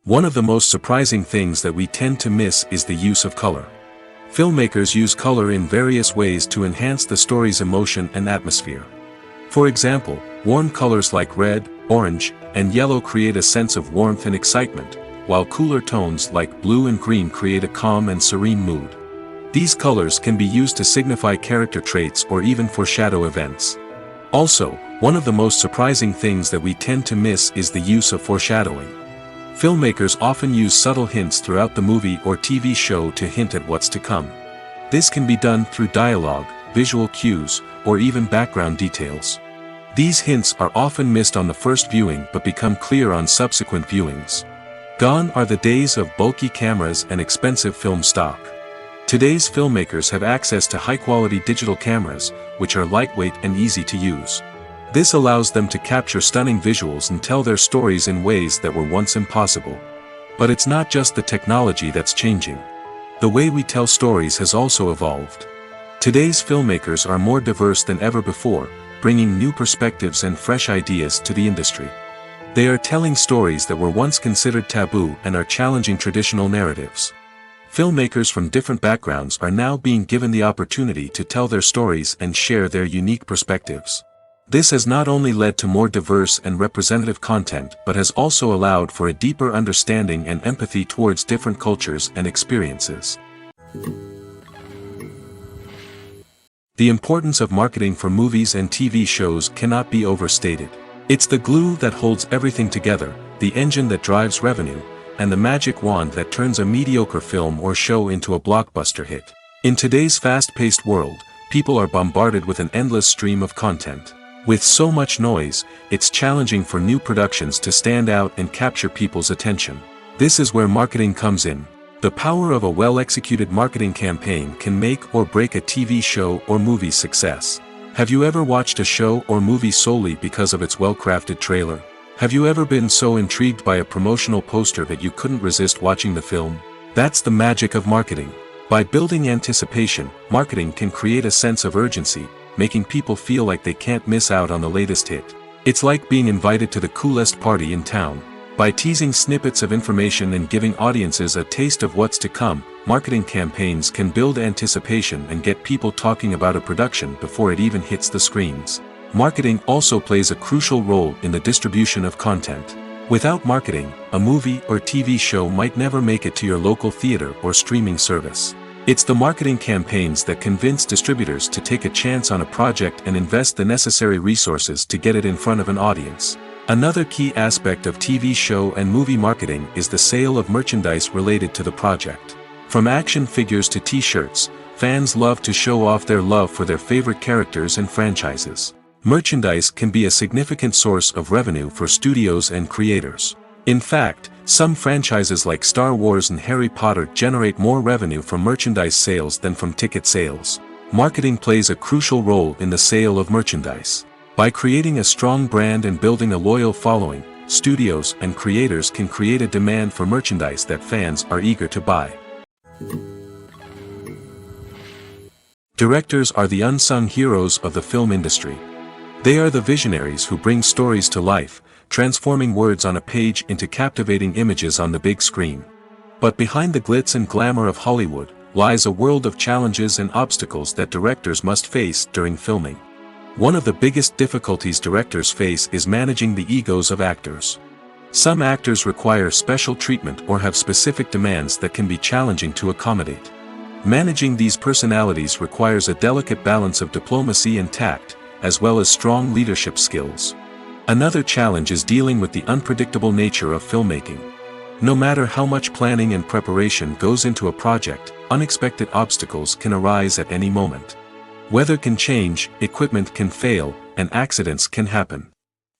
[SPEAKER 1] One of the most surprising things that we tend to miss is the use of color. Filmmakers use color in various ways to enhance the story's emotion and atmosphere. For example, warm colors like red, orange, and yellow create a sense of warmth and excitement, while cooler tones like blue and green create a calm and serene mood. These colors can be used to signify character traits or even foreshadow events. Also, one of the most surprising things that we tend to miss is the use of foreshadowing. Filmmakers often use subtle hints throughout the movie or TV show to hint at what's to come. This can be done through dialogue, visual cues, or even background details. These hints are often missed on the first viewing but become clear on subsequent viewings. Gone are the days of bulky cameras and expensive film stock. Today's filmmakers have access to high-quality digital cameras, which are lightweight and easy to use. This allows them to capture stunning visuals and tell their stories in ways that were once impossible. But it's not just the technology that's changing. The way we tell stories has also evolved. Today's filmmakers are more diverse than ever before, bringing new perspectives and fresh ideas to the industry. They are telling stories that were once considered taboo and are challenging traditional narratives. Filmmakers from different backgrounds are now being given the opportunity to tell their stories and share their unique perspectives. This has not only led to more diverse and representative content but has also allowed for a deeper understanding and empathy towards different cultures and experiences. The importance of marketing for movies and TV shows cannot be overstated. It's the glue that holds everything together, the engine that drives revenue, and the magic wand that turns a mediocre film or show into a blockbuster hit. In today's fast-paced world, people are bombarded with an endless stream of content. With so much noise, it's challenging for new productions to stand out and capture people's attention. This is where marketing comes in. The power of a well-executed marketing campaign can make or break a TV show or movie's success. Have you ever watched a show or movie solely because of its well-crafted trailer? Have you ever been so intrigued by a promotional poster that you couldn't resist watching the film? That's the magic of marketing. By building anticipation, marketing can create a sense of urgency, making people feel like they can't miss out on the latest hit. It's like being invited to the coolest party in town. By teasing snippets of information and giving audiences a taste of what's to come, marketing campaigns can build anticipation and get people talking about a production before it even hits the screens. Marketing also plays a crucial role in the distribution of content. Without marketing, a movie or TV show might never make it to your local theater or streaming service. It's the marketing campaigns that convince distributors to take a chance on a project and invest the necessary resources to get it in front of an audience. Another key aspect of TV show and movie marketing is the sale of merchandise related to the project. From action figures to t-shirts, fans love to show off their love for their favorite characters and franchises. Merchandise can be a significant source of revenue for studios and creators. In fact, some franchises like Star Wars and Harry Potter generate more revenue from merchandise sales than from ticket sales. Marketing plays a crucial role in the sale of merchandise. By creating a strong brand and building a loyal following, studios and creators can create a demand for merchandise that fans are eager to buy. Directors are the unsung heroes of the film industry. They are the visionaries who bring stories to life, transforming words on a page into captivating images on the big screen. But behind the glitz and glamour of Hollywood lies a world of challenges and obstacles that directors must face during filming. One of the biggest difficulties directors face is managing the egos of actors. Some actors require special treatment or have specific demands that can be challenging to accommodate. Managing these personalities requires a delicate balance of diplomacy and tact, as well as strong leadership skills. Another challenge is dealing with the unpredictable nature of filmmaking. No matter how much planning and preparation goes into a project, unexpected obstacles can arise at any moment. Weather can change, equipment can fail, and accidents can happen.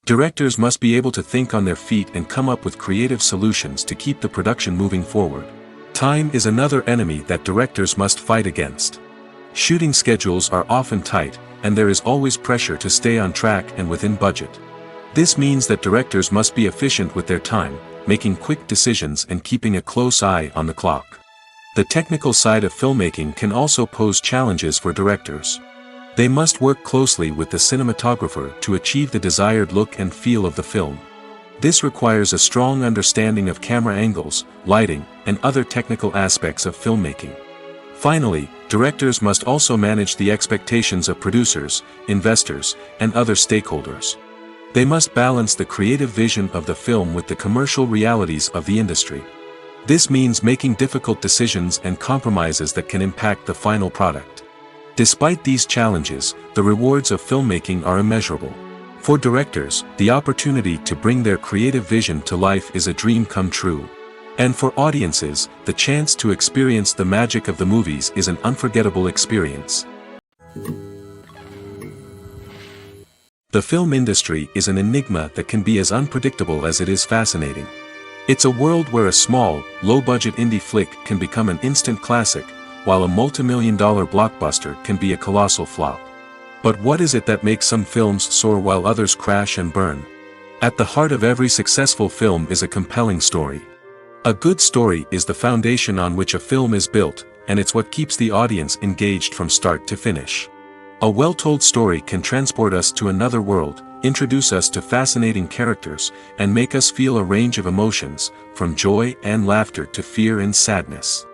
[SPEAKER 1] Directors must be able to think on their feet and come up with creative solutions to keep the production moving forward. Time is another enemy that directors must fight against. Shooting schedules are often tight, and there is always pressure to stay on track and within budget. This means that directors must be efficient with their time, making quick decisions and keeping a close eye on the clock. The technical side of filmmaking can also pose challenges for directors. They must work closely with the cinematographer to achieve the desired look and feel of the film. This requires a strong understanding of camera angles, lighting, and other technical aspects of filmmaking. Finally, directors must also manage the expectations of producers, investors, and other stakeholders. They must balance the creative vision of the film with the commercial realities of the industry. This means making difficult decisions and compromises that can impact the final product. Despite these challenges, the rewards of filmmaking are immeasurable. For directors, the opportunity to bring their creative vision to life is a dream come true. And for audiences, the chance to experience the magic of the movies is an unforgettable experience. The film industry is an enigma that can be as unpredictable as it is fascinating. It's a world where a small, low-budget indie flick can become an instant classic, while a multi-million-dollar blockbuster can be a colossal flop. But what is it that makes some films soar while others crash and burn? At the heart of every successful film is a compelling story. A good story is the foundation on which a film is built, and it's what keeps the audience engaged from start to finish. A well-told story can transport us to another world, introduce us to fascinating characters, and make us feel a range of emotions, from joy and laughter to fear and sadness.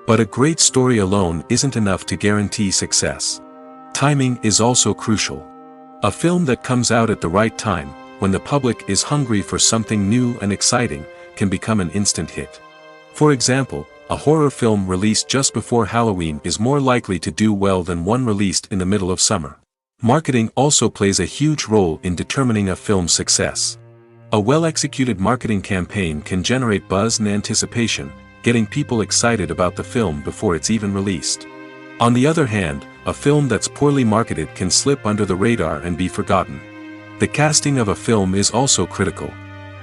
[SPEAKER 1] But a great story alone isn't enough to guarantee success. Timing is also crucial. A film that comes out at the right time, when the public is hungry for something new and exciting, can become an instant hit. For example, a horror film released just before Halloween is more likely to do well than one released in the middle of summer. Marketing also plays a huge role in determining a film's success. A well-executed marketing campaign can generate buzz and anticipation, getting people excited about the film before it's even released. On the other hand, a film that's poorly marketed can slip under the radar and be forgotten. The casting of a film is also critical.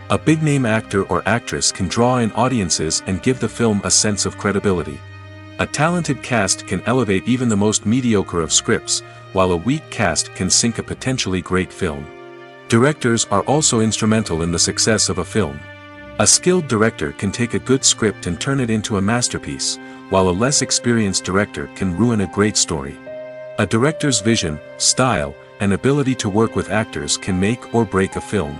[SPEAKER 1] A big-name actor or actress can draw in audiences and give the film a sense of credibility. A talented cast can elevate even the most mediocre of scripts, while a weak cast can sink a potentially great film. Directors are also instrumental in the success of a film. A skilled director can take a good script and turn it into a masterpiece, while a less experienced director can ruin a great story. A director's vision, style, and ability to work with actors can make or break a film.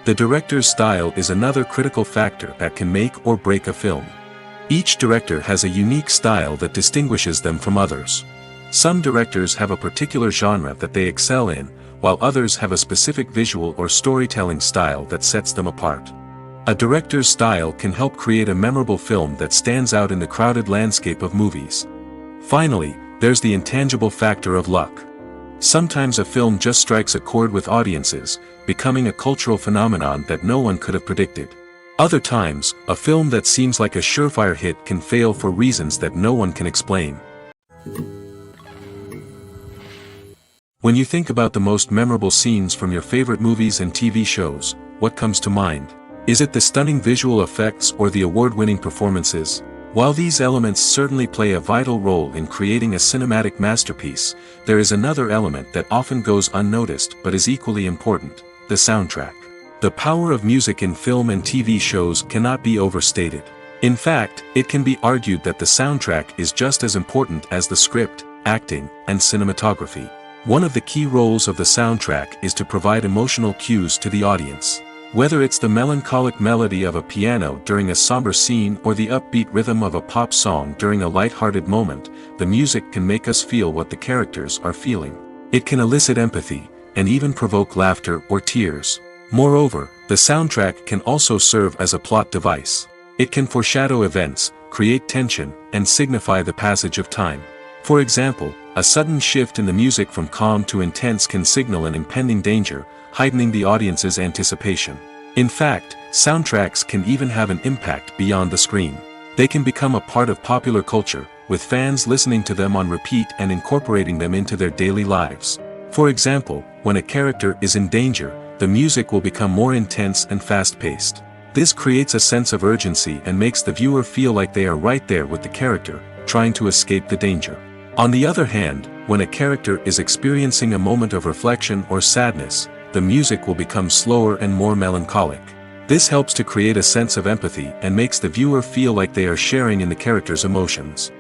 [SPEAKER 1] The director's style is another critical factor that can make or break a film. Each director has a unique style that distinguishes them from others. Some directors have a particular genre that they excel in, while others have a specific visual or storytelling style that sets them apart. A director's style can help create a memorable film that stands out in the crowded landscape of movies. Finally, there's the intangible factor of luck. Sometimes a film just strikes a chord with audiences, becoming a cultural phenomenon that no one could have predicted. Other times, a film that seems like a surefire hit can fail for reasons that no one can explain. When you think about the most memorable scenes from your favorite movies and TV shows, what comes to mind? Is it the stunning visual effects or the award-winning performances? While these elements certainly play a vital role in creating a cinematic masterpiece, there is another element that often goes unnoticed but is equally important: the soundtrack. The power of music in film and TV shows cannot be overstated. In fact, it can be argued that the soundtrack is just as important as the script, acting, and cinematography. One of the key roles of the soundtrack is to provide emotional cues to the audience. Whether it's the melancholic melody of a piano during a somber scene or the upbeat rhythm of a pop song during a light-hearted moment, the music can make us feel what the characters are feeling. It can elicit empathy, and even provoke laughter or tears. Moreover, the soundtrack can also serve as a plot device. It can foreshadow events, create tension, and signify the passage of time. For example, a sudden shift in the music from calm to intense can signal an impending danger, heightening the audience's anticipation. In fact, soundtracks can even have an impact beyond the screen. They can become a part of popular culture, with fans listening to them on repeat and incorporating them into their daily lives. For example, when a character is in danger, the music will become more intense and fast-paced. This creates a sense of urgency and makes the viewer feel like they are right there with the character, trying to escape the danger. On the other hand, when a character is experiencing a moment of reflection or sadness, the music will become slower and more melancholic. This helps to create a sense of empathy and makes the viewer feel like they are sharing in the character's emotions.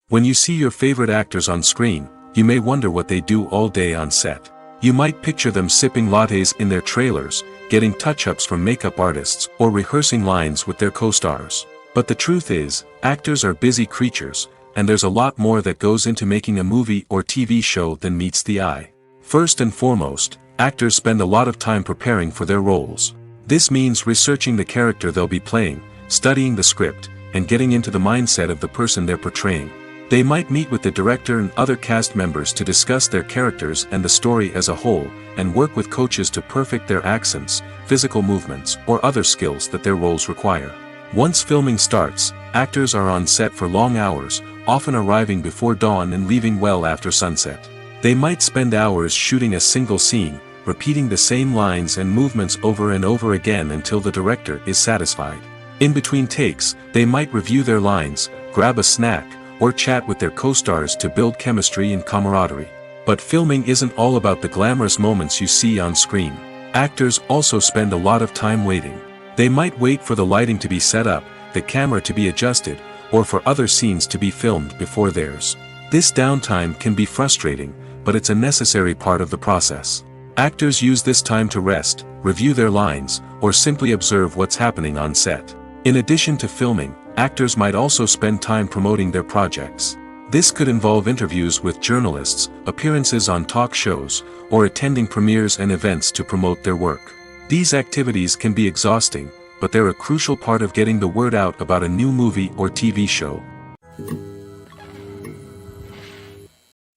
[SPEAKER 1] When you see your favorite actors on screen, you may wonder what they do all day on set. You might picture them sipping lattes in their trailers, getting touch-ups from makeup artists, or rehearsing lines with their co-stars. But the truth is, actors are busy creatures, and there's a lot more that goes into making a movie or TV show than meets the eye. First and foremost, actors spend a lot of time preparing for their roles. This means researching the character they'll be playing, studying the script, and getting into the mindset of the person they're portraying. They might meet with the director and other cast members to discuss their characters and the story as a whole, and work with coaches to perfect their accents, physical movements, or other skills that their roles require. Once filming starts, actors are on set for long hours, often arriving before dawn and leaving well after sunset. They might spend hours shooting a single scene, repeating the same lines and movements over and over again until the director is satisfied. In between takes, they might review their lines, grab a snack, or chat with their co-stars to build chemistry and camaraderie. But filming isn't all about the glamorous moments you see on screen. Actors also spend a lot of time waiting. They might wait for the lighting to be set up, the camera to be adjusted, or for other scenes to be filmed before theirs. This downtime can be frustrating, but it's a necessary part of the process. Actors use this time to rest, review their lines, or simply observe what's happening on set. In addition to filming, actors might also spend time promoting their projects. This could involve interviews with journalists, appearances on talk shows, or attending premieres and events to promote their work. These activities can be exhausting, but they're a crucial part of getting the word out about a new movie or TV show.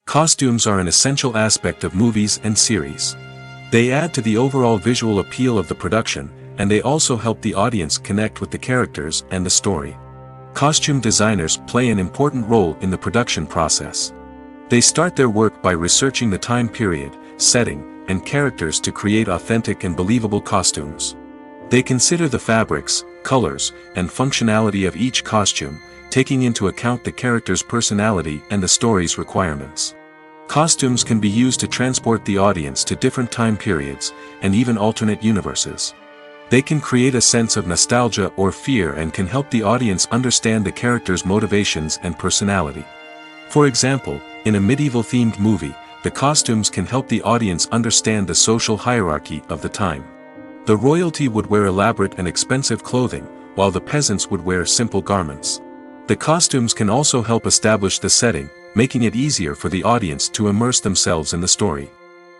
[SPEAKER 1] Costumes are an essential aspect of movies and series. They add to the overall visual appeal of the production, and they also help the audience connect with the characters and the story. Costume designers play an important role in the production process. They start their work by researching the time period, setting, and characters to create authentic and believable costumes. They consider the fabrics, colors, and functionality of each costume, taking into account the character's personality and the story's requirements. Costumes can be used to transport the audience to different time periods, and even alternate universes. They can create a sense of nostalgia or fear and can help the audience understand the character's motivations and personality. For example, in a medieval-themed movie, the costumes can help the audience understand the social hierarchy of the time. The royalty would wear elaborate and expensive clothing, while the peasants would wear simple garments. The costumes can also help establish the setting, making it easier for the audience to immerse themselves in the story.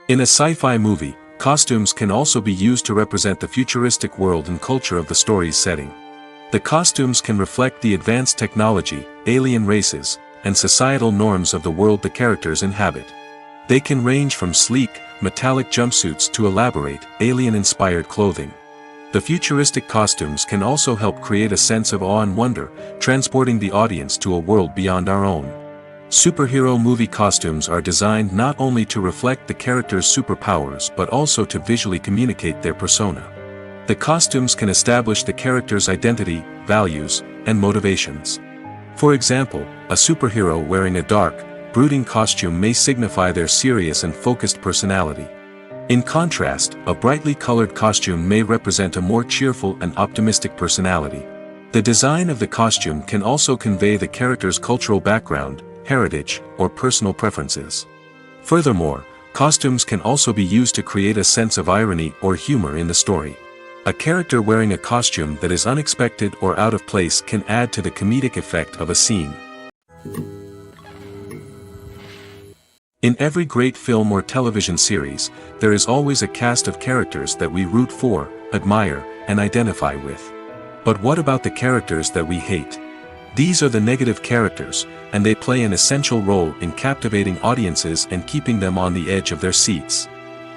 [SPEAKER 1] In a sci-fi movie, costumes can also be used to represent the futuristic world and culture of the story's setting. The costumes can reflect the advanced technology, alien races, and societal norms of the world the characters inhabit. They can range from sleek, metallic jumpsuits to elaborate, alien-inspired clothing. The futuristic costumes can also help create a sense of awe and wonder, transporting the audience to a world beyond our own. Superhero movie costumes are designed not only to reflect the character's superpowers but also to visually communicate their persona. The costumes can establish the character's identity, values, and motivations. For example, a superhero wearing a dark, brooding costume may signify their serious and focused personality. In contrast, a brightly colored costume may represent a more cheerful and optimistic personality. The design of the costume can also convey the character's cultural background, heritage, or personal preferences. Furthermore, costumes can also be used to create a sense of irony or humor in the story. A character wearing a costume that is unexpected or out of place can add to the comedic effect of a scene. In every great film or television series, there is always a cast of characters that we root for, admire, and identify with. But what about the characters that we hate? These are the negative characters, and they play an essential role in captivating audiences and keeping them on the edge of their seats.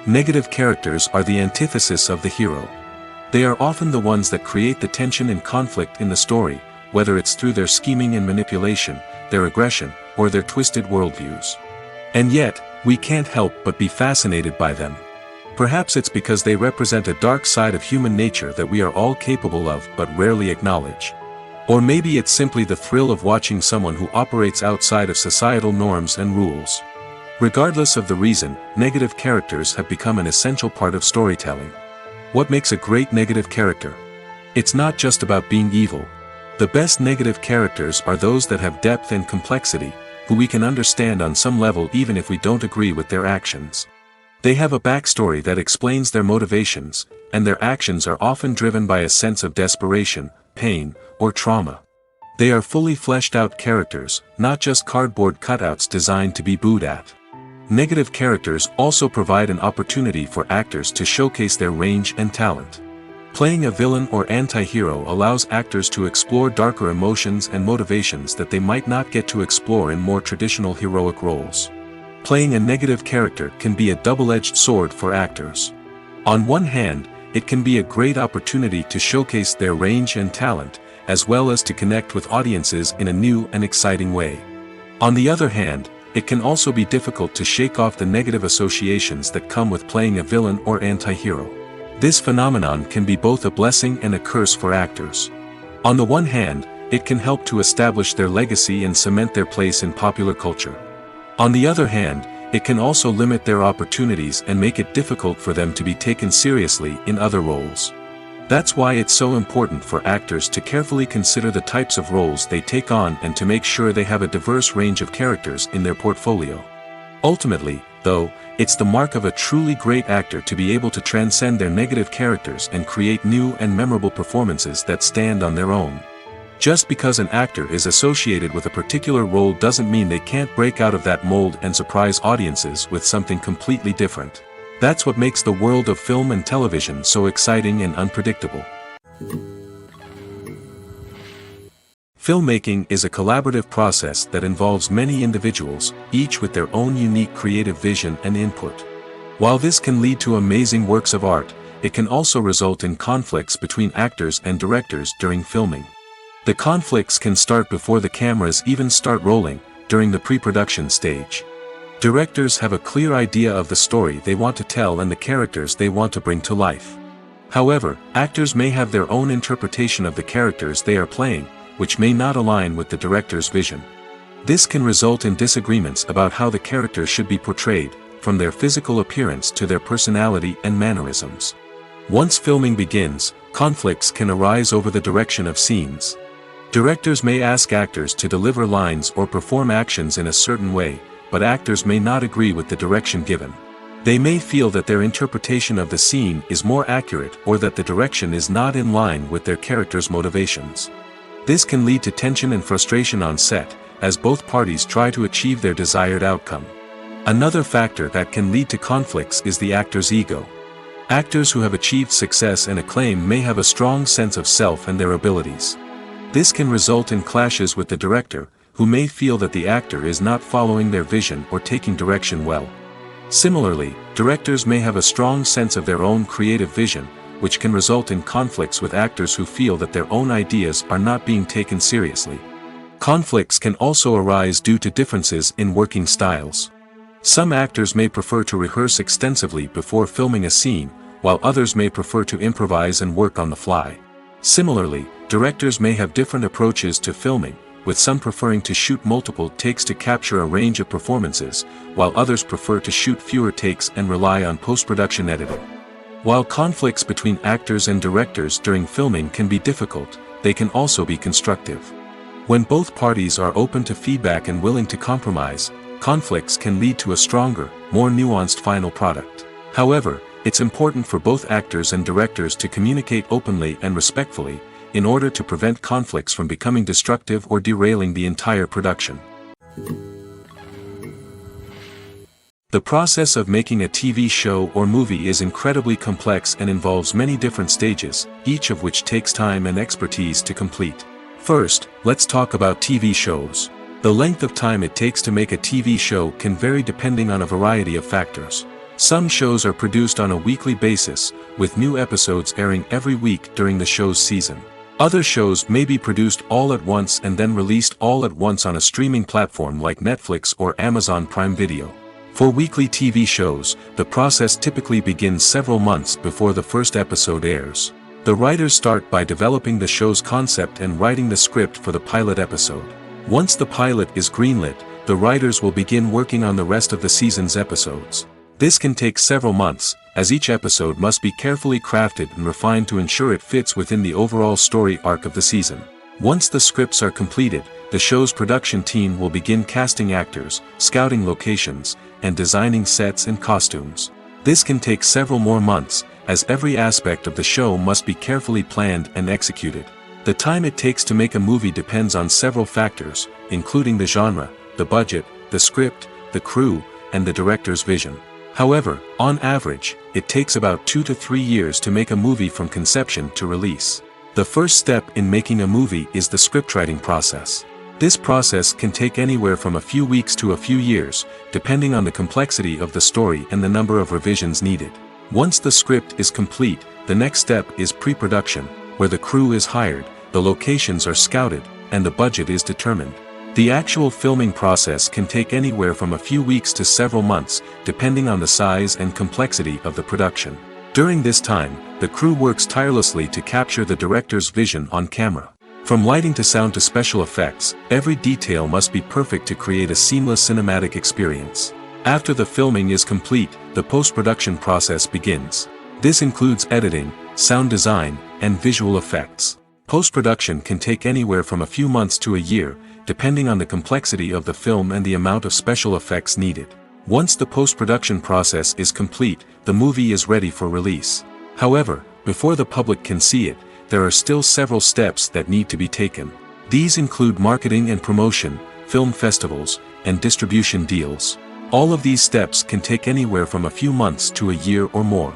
[SPEAKER 1] Negative characters are the antithesis of the hero. They are often the ones that create the tension and conflict in the story, whether it's through their scheming and manipulation, their aggression, or their twisted worldviews. And yet, we can't help but be fascinated by them. Perhaps it's because they represent a dark side of human nature that we are all capable of but rarely acknowledge. Or maybe it's simply the thrill of watching someone who operates outside of societal norms and rules. Regardless of the reason, negative characters have become an essential part of storytelling. What makes a great negative character? It's not just about being evil. The best negative characters are those that have depth and complexity, who we can understand on some level even if we don't agree with their actions. They have a backstory that explains their motivations, and their actions are often driven by a sense of desperation, pain, or trauma. They are fully fleshed out characters, not just cardboard cutouts designed to be booed at. Negative characters also provide an opportunity for actors to showcase their range and talent. Playing a villain or anti-hero allows actors to explore darker emotions and motivations that they might not get to explore in more traditional heroic roles. Playing a negative character can be a double-edged sword for actors. On one hand, it can be a great opportunity to showcase their range and talent, as well as to connect with audiences in a new and exciting way. On the other hand, it can also be difficult to shake off the negative associations that come with playing a villain or anti-hero. This phenomenon can be both a blessing and a curse for actors. On the one hand, it can help to establish their legacy and cement their place in popular culture. On the other hand, it can also limit their opportunities and make it difficult for them to be taken seriously in other roles. That's why it's so important for actors to carefully consider the types of roles they take on and to make sure they have a diverse range of characters in their portfolio. Ultimately, though, it's the mark of a truly great actor to be able to transcend their negative characters and create new and memorable performances that stand on their own. Just because an actor is associated with a particular role doesn't mean they can't break out of that mold and surprise audiences with something completely different. That's what makes the world of film and television so exciting and unpredictable. Filmmaking is a collaborative process that involves many individuals, each with their own unique creative vision and input. While this can lead to amazing works of art, it can also result in conflicts between actors and directors during filming. The conflicts can start before the cameras even start rolling, during the pre-production stage. Directors have a clear idea of the story they want to tell and the characters they want to bring to life. However, actors may have their own interpretation of the characters they are playing, which may not align with the director's vision. This can result in disagreements about how the character should be portrayed, from their physical appearance to their personality and mannerisms. Once filming begins, conflicts can arise over the direction of scenes. Directors may ask actors to deliver lines or perform actions in a certain way, but actors may not agree with the direction given. They may feel that their interpretation of the scene is more accurate or that the direction is not in line with their character's motivations. This can lead to tension and frustration on set, as both parties try to achieve their desired outcome. Another factor that can lead to conflicts is the actor's ego. Actors who have achieved success and acclaim may have a strong sense of self and their abilities. This can result in clashes with the director, who may feel that the actor is not following their vision or taking direction well. Similarly, directors may have a strong sense of their own creative vision, which can result in conflicts with actors who feel that their own ideas are not being taken seriously. Conflicts can also arise due to differences in working styles. Some actors may prefer to rehearse extensively before filming a scene, while others may prefer to improvise and work on the fly. Similarly, directors may have different approaches to filming, with some preferring to shoot multiple takes to capture a range of performances, while others prefer to shoot fewer takes and rely on post-production editing. While conflicts between actors and directors during filming can be difficult, they can also be constructive. When both parties are open to feedback and willing to compromise, conflicts can lead to a stronger, more nuanced final product. However, it's important for both actors and directors to communicate openly and respectfully, in order to prevent conflicts from becoming destructive or derailing the entire production. The process of making a TV show or movie is incredibly complex and involves many different stages, each of which takes time and expertise to complete. First, let's talk about TV shows. The length of time it takes to make a TV show can vary depending on a variety of factors. Some shows are produced on a weekly basis, with new episodes airing every week during the show's season. Other shows may be produced all at once and then released all at once on a streaming platform like Netflix or Amazon Prime Video. For weekly TV shows, the process typically begins several months before the first episode airs. The writers start by developing the show's concept and writing the script for the pilot episode. Once the pilot is greenlit, the writers will begin working on the rest of the season's episodes. This can take several months, as each episode must be carefully crafted and refined to ensure it fits within the overall story arc of the season. Once the scripts are completed, the show's production team will begin casting actors, scouting locations, and designing sets and costumes. This can take several more months, as every aspect of the show must be carefully planned and executed. The time it takes to make a movie depends on several factors, including the genre, the budget, the script, the crew, and the director's vision. However, on average, it takes about 2 to 3 years to make a movie from conception to release. The first step in making a movie is the scriptwriting process. This process can take anywhere from a few weeks to a few years, depending on the complexity of the story and the number of revisions needed. Once the script is complete, the next step is pre-production, where the crew is hired, the locations are scouted, and the budget is determined. The actual filming process can take anywhere from a few weeks to several months, depending on the size and complexity of the production. During this time, the crew works tirelessly to capture the director's vision on camera. From lighting to sound to special effects, every detail must be perfect to create a seamless cinematic experience. After the filming is complete, the post-production process begins. This includes editing, sound design, and visual effects. Post-production can take anywhere from a few months to a year, depending on the complexity of the film and the amount of special effects needed. Once the post-production process is complete, the movie is ready for release. However, before the public can see it, there are still several steps that need to be taken. These include marketing and promotion, film festivals, and distribution deals. All of these steps can take anywhere from a few months to a year or more.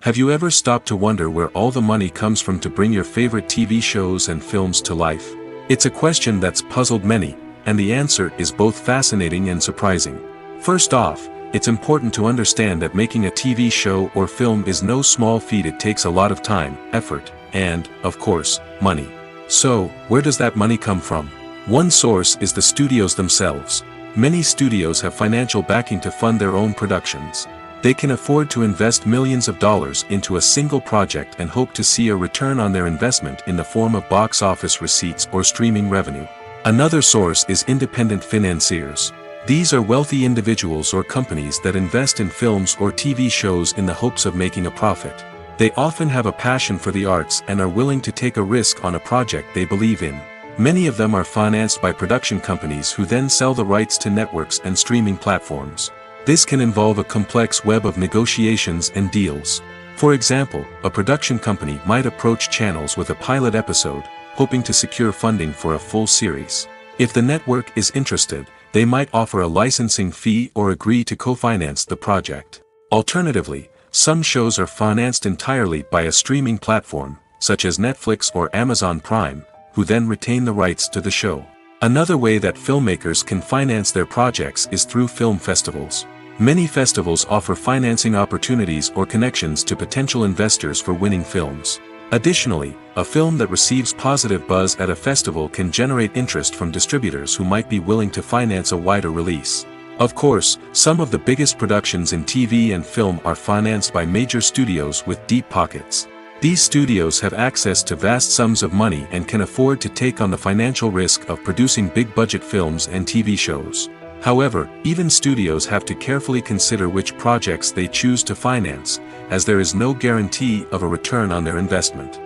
[SPEAKER 1] Have you ever stopped to wonder where all the money comes from to bring your favorite TV shows and films to life? It's a question that's puzzled many, and the answer is both fascinating and surprising. First off, it's important to understand that making a TV show or film is no small feat. It takes a lot of time, effort, and, of course, money. So, where does that money come from? One source is the studios themselves. Many studios have financial backing to fund their own productions. They can afford to invest millions of dollars into a single project and hope to see a return on their investment in the form of box office receipts or streaming revenue. Another source is independent financiers. These are wealthy individuals or companies that invest in films or TV shows in the hopes of making a profit. They often have a passion for the arts and are willing to take a risk on a project they believe in. Many of them are financed by production companies who then sell the rights to networks and streaming platforms. This can involve a complex web of negotiations and deals. For example, a production company might approach channels with a pilot episode, hoping to secure funding for a full series. If the network is interested, they might offer a licensing fee or agree to co-finance the project. Alternatively, some shows are financed entirely by a streaming platform, such as Netflix or Amazon Prime, who then retain the rights to the show. Another way that filmmakers can finance their projects is through film festivals. Many festivals offer financing opportunities or connections to potential investors for winning films. Additionally, a film that receives positive buzz at a festival can generate interest from distributors who might be willing to finance a wider release. Of course, some of the biggest productions in TV and film are financed by major studios with deep pockets. These studios have access to vast sums of money and can afford to take on the financial risk of producing big-budget films and TV shows. However, even studios have to carefully consider which projects they choose to finance, as there is no guarantee of a return on their investment.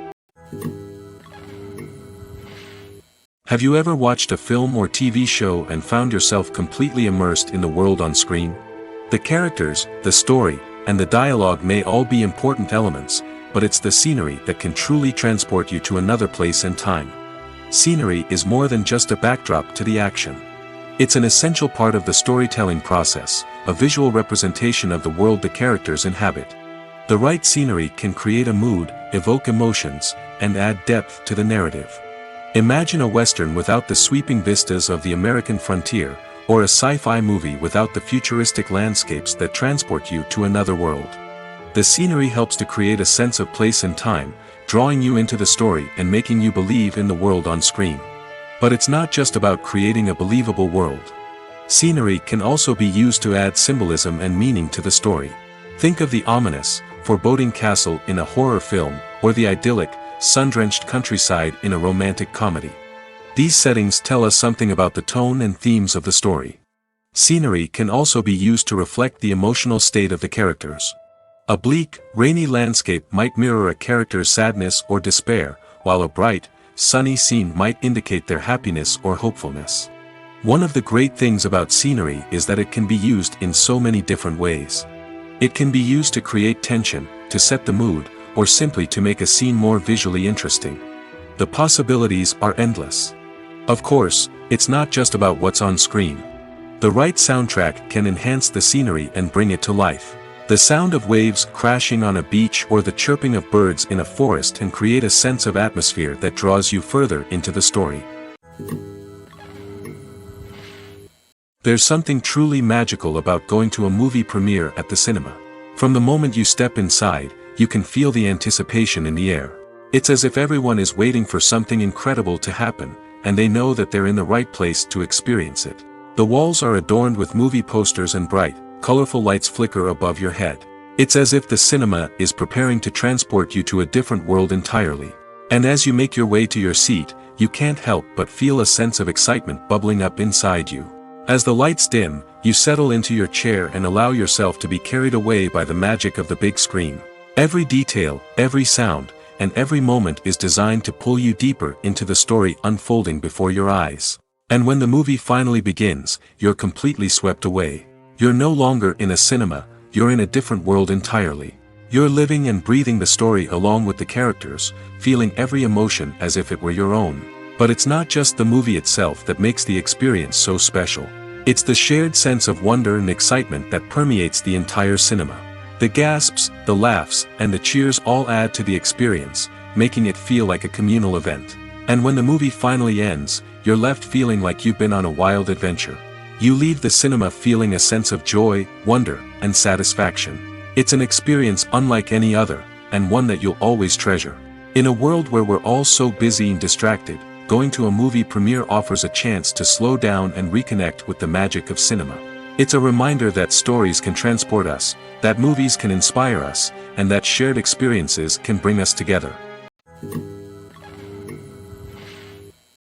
[SPEAKER 1] Have you ever watched a film or TV show and found yourself completely immersed in the world on screen? The characters, the story, and the dialogue may all be important elements, but it's the scenery that can truly transport you to another place and time. Scenery is more than just a backdrop to the action. It's an essential part of the storytelling process, a visual representation of the world the characters inhabit. The right scenery can create a mood, evoke emotions, and add depth to the narrative. Imagine a Western without the sweeping vistas of the American frontier, or a sci-fi movie without the futuristic landscapes that transport you to another world. The scenery helps to create a sense of place and time, drawing you into the story and making you believe in the world on screen. But it's not just about creating a believable world. Scenery can also be used to add symbolism and meaning to the story. Think of the ominous, foreboding castle in a horror film, or the idyllic, sun-drenched countryside in a romantic comedy. These settings tell us something about the tone and themes of the story. Scenery can also be used to reflect the emotional state of the characters. A bleak, rainy landscape might mirror a character's sadness or despair, while a bright, sunny scene might indicate their happiness or hopefulness. One of the great things about scenery is that it can be used in so many different ways. It can be used to create tension, to set the mood, or simply to make a scene more visually interesting. The possibilities are endless. Of course, it's not just about what's on screen. The right soundtrack can enhance the scenery and bring it to life. The sound of waves crashing on a beach or the chirping of birds in a forest can create a sense of atmosphere that draws you further into the story. There's something truly magical about going to a movie premiere at the cinema. From the moment you step inside, you can feel the anticipation in the air. It's as if everyone is waiting for something incredible to happen, and they know that they're in the right place to experience it. The walls are adorned with movie posters and bright, colorful lights flicker above your head. It's as if the cinema is preparing to transport you to a different world entirely. And as you make your way to your seat, you can't help but feel a sense of excitement bubbling up inside you. As the lights dim, you settle into your chair and allow yourself to be carried away by the magic of the big screen. Every detail, every sound, and every moment is designed to pull you deeper into the story unfolding before your eyes. And when the movie finally begins, you're completely swept away. You're no longer in a cinema, you're in a different world entirely. You're living and breathing the story along with the characters, feeling every emotion as if it were your own. But it's not just the movie itself that makes the experience so special. It's the shared sense of wonder and excitement that permeates the entire cinema. The gasps, the laughs, and the cheers all add to the experience, making it feel like a communal event. And when the movie finally ends, you're left feeling like you've been on a wild adventure. You leave the cinema feeling a sense of joy, wonder, and satisfaction. It's an experience unlike any other, and one that you'll always treasure. In a world where we're all so busy and distracted, going to a movie premiere offers a chance to slow down and reconnect with the magic of cinema. It's a reminder that stories can transport us, that movies can inspire us, and that shared experiences can bring us together.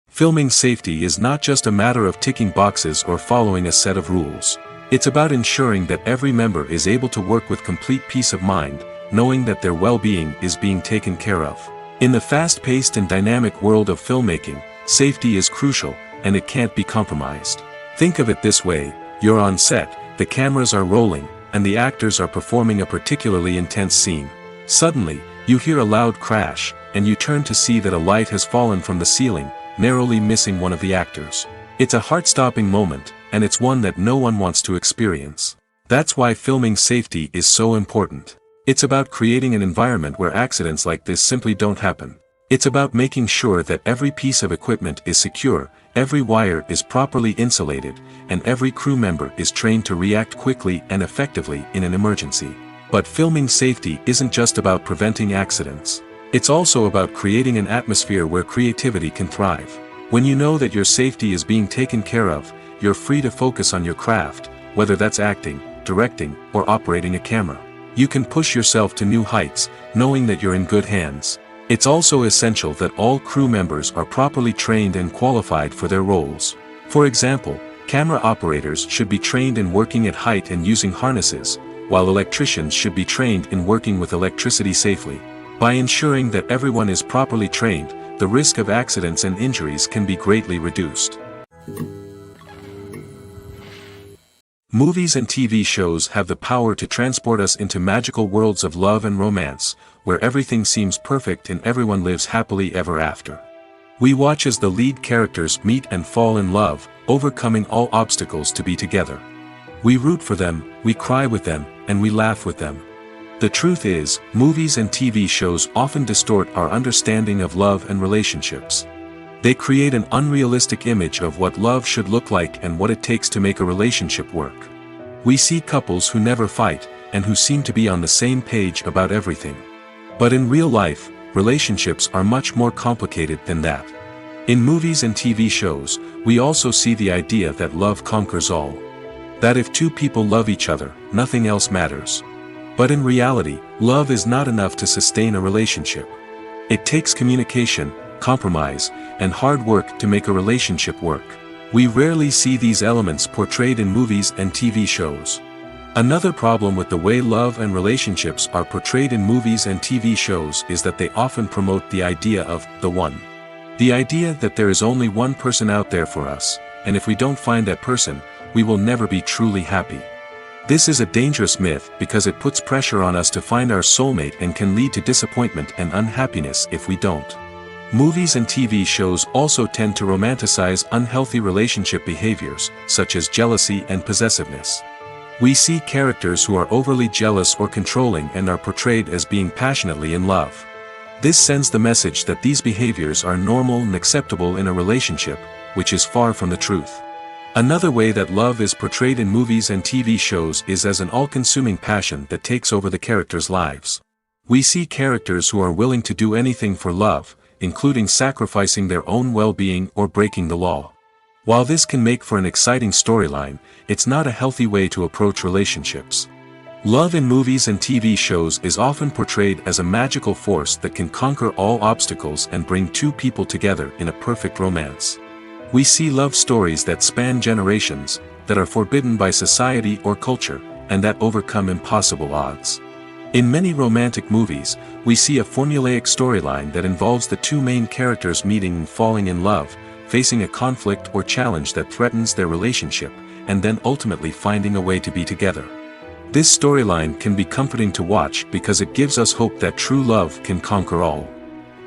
[SPEAKER 1] Filming safety is not just a matter of ticking boxes or following a set of rules. It's about ensuring that every member is able to work with complete peace of mind, knowing that their well-being is being taken care of. In the fast-paced and dynamic world of filmmaking, safety is crucial, and it can't be compromised. Think of it this way: you're on set, the cameras are rolling, and the actors are performing a particularly intense scene. Suddenly, you hear a loud crash, and you turn to see that a light has fallen from the ceiling, narrowly missing one of the actors. It's a heart-stopping moment, and it's one that no one wants to experience. That's why filming safety is so important. It's about creating an environment where accidents like this simply don't happen. It's about making sure that every piece of equipment is secure, every wire is properly insulated, and every crew member is trained to react quickly and effectively in an emergency. But filming safety isn't just about preventing accidents. It's also about creating an atmosphere where creativity can thrive. When you know that your safety is being taken care of, you're free to focus on your craft, whether that's acting, directing, or operating a camera. You can push yourself to new heights, knowing that you're in good hands. It's also essential that all crew members are properly trained and qualified for their roles. For example, camera operators should be trained in working at height and using harnesses, while electricians should be trained in working with electricity safely. By ensuring that everyone is properly trained, the risk of accidents and injuries can be greatly reduced. Movies and TV shows have the power to transport us into magical worlds of love and romance, where everything seems perfect and everyone lives happily ever after. We watch as the lead characters meet and fall in love, overcoming all obstacles to be together. We root for them, we cry with them, and we laugh with them. The truth is, movies and TV shows often distort our understanding of love and relationships. They create an unrealistic image of what love should look like and what it takes to make a relationship work. We see couples who never fight, and who seem to be on the same page about everything. But in real life, relationships are much more complicated than that. In movies and TV shows, we also see the idea that love conquers all. That if two people love each other, nothing else matters. But in reality, love is not enough to sustain a relationship. It takes communication, compromise, and hard work to make a relationship work. We rarely see these elements portrayed in movies and TV shows. Another problem with the way love and relationships are portrayed in movies and TV shows is that they often promote the idea of the one. The idea that there is only one person out there for us, and if we don't find that person, we will never be truly happy. This is a dangerous myth because it puts pressure on us to find our soulmate and can lead to disappointment and unhappiness if we don't. Movies and TV shows also tend to romanticize unhealthy relationship behaviors, such as jealousy and possessiveness. We see characters who are overly jealous or controlling and are portrayed as being passionately in love. This sends the message that these behaviors are normal and acceptable in a relationship, which is far from the truth. Another way that love is portrayed in movies and TV shows is as an all-consuming passion that takes over the characters' lives. We see characters who are willing to do anything for love, including sacrificing their own well-being or breaking the law. While this can make for an exciting storyline, it's not a healthy way to approach relationships. Love in movies and TV shows is often portrayed as a magical force that can conquer all obstacles and bring two people together in a perfect romance. We see love stories that span generations, that are forbidden by society or culture, and that overcome impossible odds. In many romantic movies, we see a formulaic storyline that involves the two main characters meeting and falling in love, facing a conflict or challenge that threatens their relationship, and then ultimately finding a way to be together. This storyline can be comforting to watch because it gives us hope that true love can conquer all.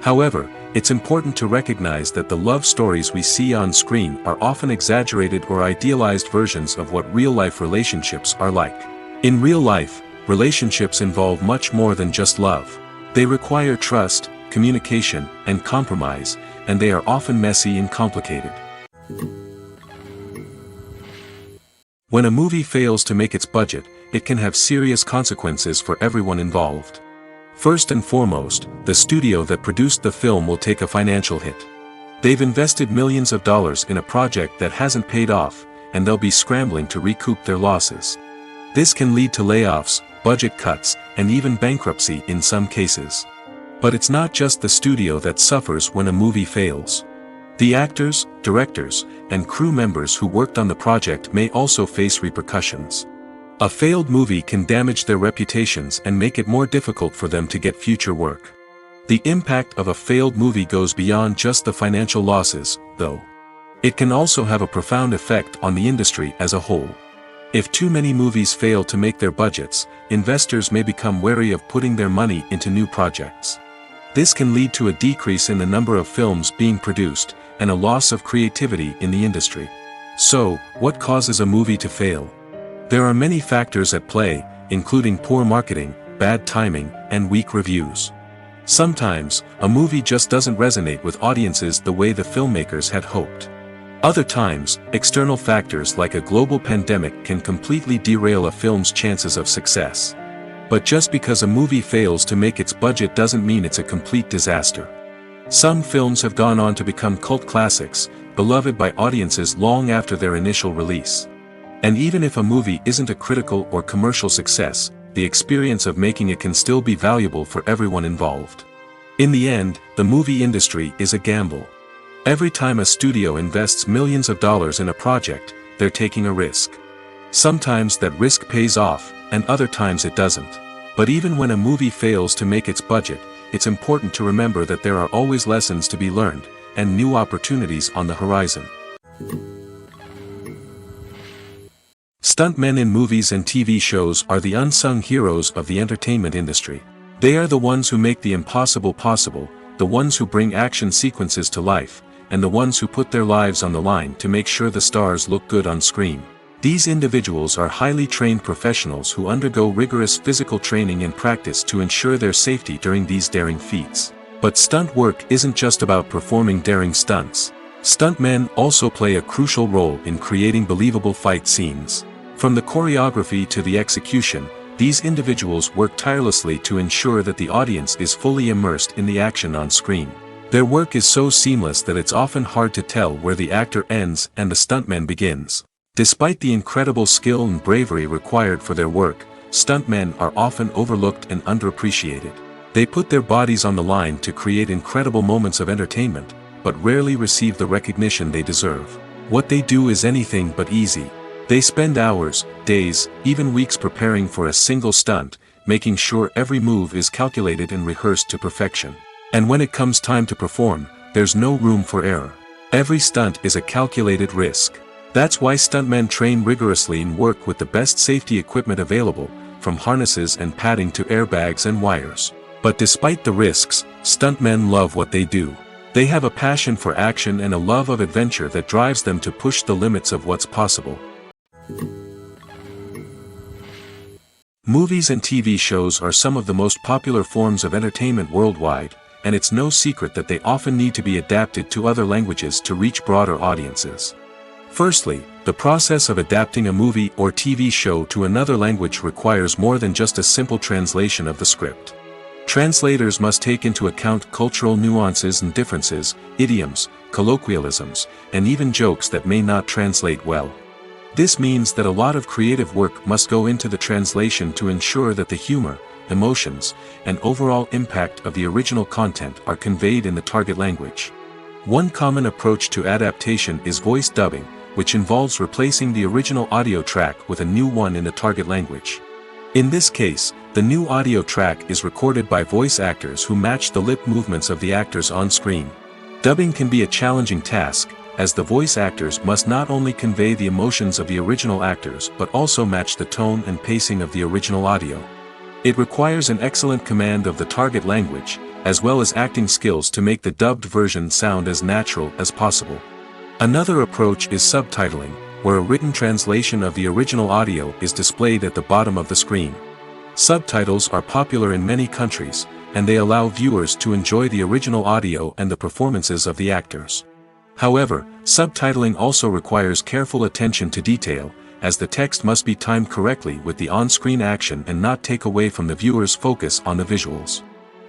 [SPEAKER 1] However, it's important to recognize that the love stories we see on screen are often exaggerated or idealized versions of what real-life relationships are like. In real life, relationships involve much more than just love. They require trust, communication, and compromise, and they are often messy and complicated. When a movie fails to make its budget, it can have serious consequences for everyone involved. First and foremost, the studio that produced the film will take a financial hit. They've invested millions of dollars in a project that hasn't paid off, and they'll be scrambling to recoup their losses. This can lead to layoffs, budget cuts, and even bankruptcy in some cases. But it's not just the studio that suffers when a movie fails. The actors, directors, and crew members who worked on the project may also face repercussions. A failed movie can damage their reputations and make it more difficult for them to get future work. The impact of a failed movie goes beyond just the financial losses, though. It can also have a profound effect on the industry as a whole. If too many movies fail to make their budgets, investors may become wary of putting their money into new projects. This can lead to a decrease in the number of films being produced, and a loss of creativity in the industry. So, what causes a movie to fail? There are many factors at play, including poor marketing, bad timing, and weak reviews. Sometimes, a movie just doesn't resonate with audiences the way the filmmakers had hoped. Other times, external factors like a global pandemic can completely derail a film's chances of success. But just because a movie fails to make its budget doesn't mean it's a complete disaster. Some films have gone on to become cult classics, beloved by audiences long after their initial release. And even if a movie isn't a critical or commercial success, the experience of making it can still be valuable for everyone involved. In the end, the movie industry is a gamble. Every time a studio invests millions of dollars in a project, they're taking a risk. Sometimes that risk pays off, and other times it doesn't. But even when a movie fails to make its budget, it's important to remember that there are always lessons to be learned, and new opportunities on the horizon. Stuntmen in movies and TV shows are the unsung heroes of the entertainment industry. They are the ones who make the impossible possible, the ones who bring action sequences to life, and the ones who put their lives on the line to make sure the stars look good on screen. These individuals are highly trained professionals who undergo rigorous physical training and practice to ensure their safety during these daring feats. But stunt work isn't just about performing daring stunts. Stuntmen also play a crucial role in creating believable fight scenes. From the choreography to the execution, these individuals work tirelessly to ensure that the audience is fully immersed in the action on screen. Their work is so seamless that it's often hard to tell where the actor ends and the stuntman begins. Despite the incredible skill and bravery required for their work, stuntmen are often overlooked and underappreciated. They put their bodies on the line to create incredible moments of entertainment, but rarely receive the recognition they deserve. What they do is anything but easy. They spend hours, days, even weeks preparing for a single stunt, making sure every move is calculated and rehearsed to perfection. And when it comes time to perform, there's no room for error. Every stunt is a calculated risk. That's why stuntmen train rigorously and work with the best safety equipment available, from harnesses and padding to airbags and wires. But despite the risks, stuntmen love what they do. They have a passion for action and a love of adventure that drives them to push the limits of what's possible. Movies and TV shows are some of the most popular forms of entertainment worldwide, and it's no secret that they often need to be adapted to other languages to reach broader audiences. Firstly, the process of adapting a movie or TV show to another language requires more than just a simple translation of the script. Translators must take into account cultural nuances and differences, idioms, colloquialisms, and even jokes that may not translate well. This means that a lot of creative work must go into the translation to ensure that the humor, emotions, and overall impact of the original content are conveyed in the target language. One common approach to adaptation is voice dubbing, which involves replacing the original audio track with a new one in the target language. In this case, the new audio track is recorded by voice actors who match the lip movements of the actors on screen. Dubbing can be a challenging task, as the voice actors must not only convey the emotions of the original actors but also match the tone and pacing of the original audio. It requires an excellent command of the target language, as well as acting skills to make the dubbed version sound as natural as possible. Another approach is subtitling, where a written translation of the original audio is displayed at the bottom of the screen. Subtitles are popular in many countries, and they allow viewers to enjoy the original audio and the performances of the actors. However, subtitling also requires careful attention to detail, as the text must be timed correctly with the on-screen action and not take away from the viewer's focus on the visuals.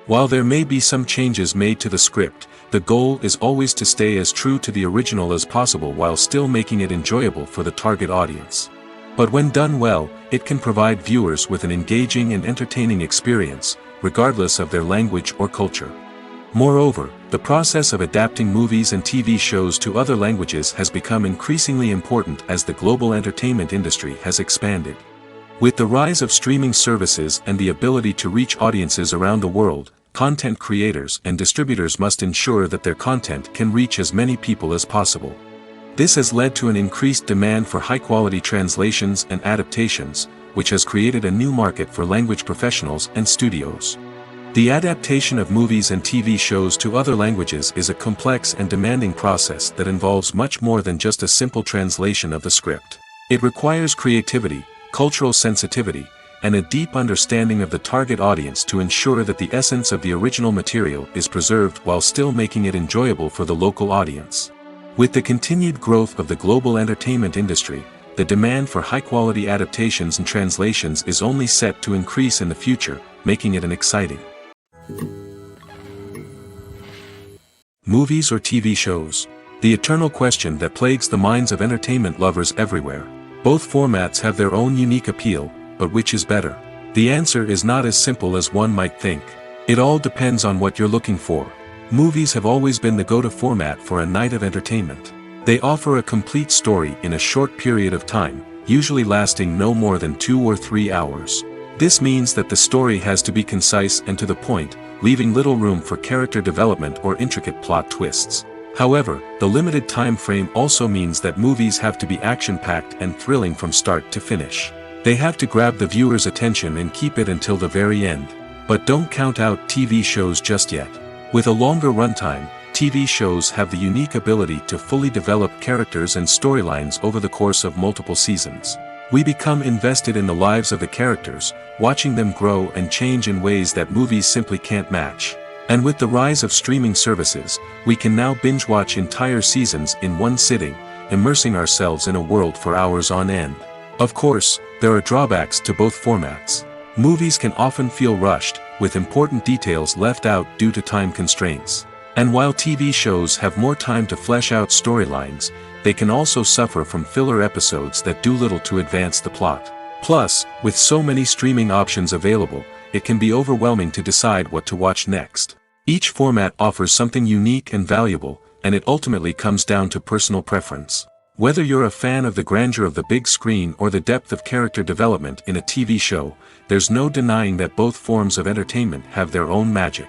[SPEAKER 1] While there may be some changes made to the script, The goal is always to stay as true to the original as possible while still making it enjoyable for the target audience. But when done well, it can provide viewers with an engaging and entertaining experience, regardless of their language or culture. Moreover, the process of adapting movies and TV shows to other languages has become increasingly important as the global entertainment industry has expanded. With the rise of streaming services and the ability to reach audiences around the world, content creators and distributors must ensure that their content can reach as many people as possible. This has led to an increased demand for high-quality translations and adaptations, which has created a new market for language professionals and studios. The adaptation of movies and TV shows to other languages is a complex and demanding process that involves much more than just a simple translation of the script. It requires creativity, cultural sensitivity, and a deep understanding of the target audience to ensure that the essence of the original material is preserved while still making it enjoyable for the local audience. With the continued growth of the global entertainment industry, the demand for high-quality adaptations and translations is only set to increase in the future, making it an exciting movies or TV shows. The eternal question that plagues the minds of entertainment lovers everywhere. Both formats have their own unique appeal, but which is better? The answer is not as simple as one might think. It all depends on what you're looking for. Movies have always been the go-to format for a night of entertainment. They offer a complete story in a short period of time, usually lasting no more than 2 or 3 hours. This means that the story has to be concise and to the point, leaving little room for character development or intricate plot twists. However, the limited time frame also means that movies have to be action-packed and thrilling from start to finish. They have to grab the viewer's attention and keep it until the very end. But don't count out TV shows just yet. With a longer runtime, TV shows have the unique ability to fully develop characters and storylines over the course of multiple seasons. We become invested in the lives of the characters, watching them grow and change in ways that movies simply can't match. And with the rise of streaming services, we can now binge-watch entire seasons in one sitting, immersing ourselves in a world for hours on end. Of course, there are drawbacks to both formats. Movies can often feel rushed, with important details left out due to time constraints. And while TV shows have more time to flesh out storylines, they can also suffer from filler episodes that do little to advance the plot. Plus, with so many streaming options available, it can be overwhelming to decide what to watch next. Each format offers something unique and valuable, and it ultimately comes down to personal preference. Whether you're a fan of the grandeur of the big screen or the depth of character development in a TV show, there's no denying that both forms of entertainment have their own magic.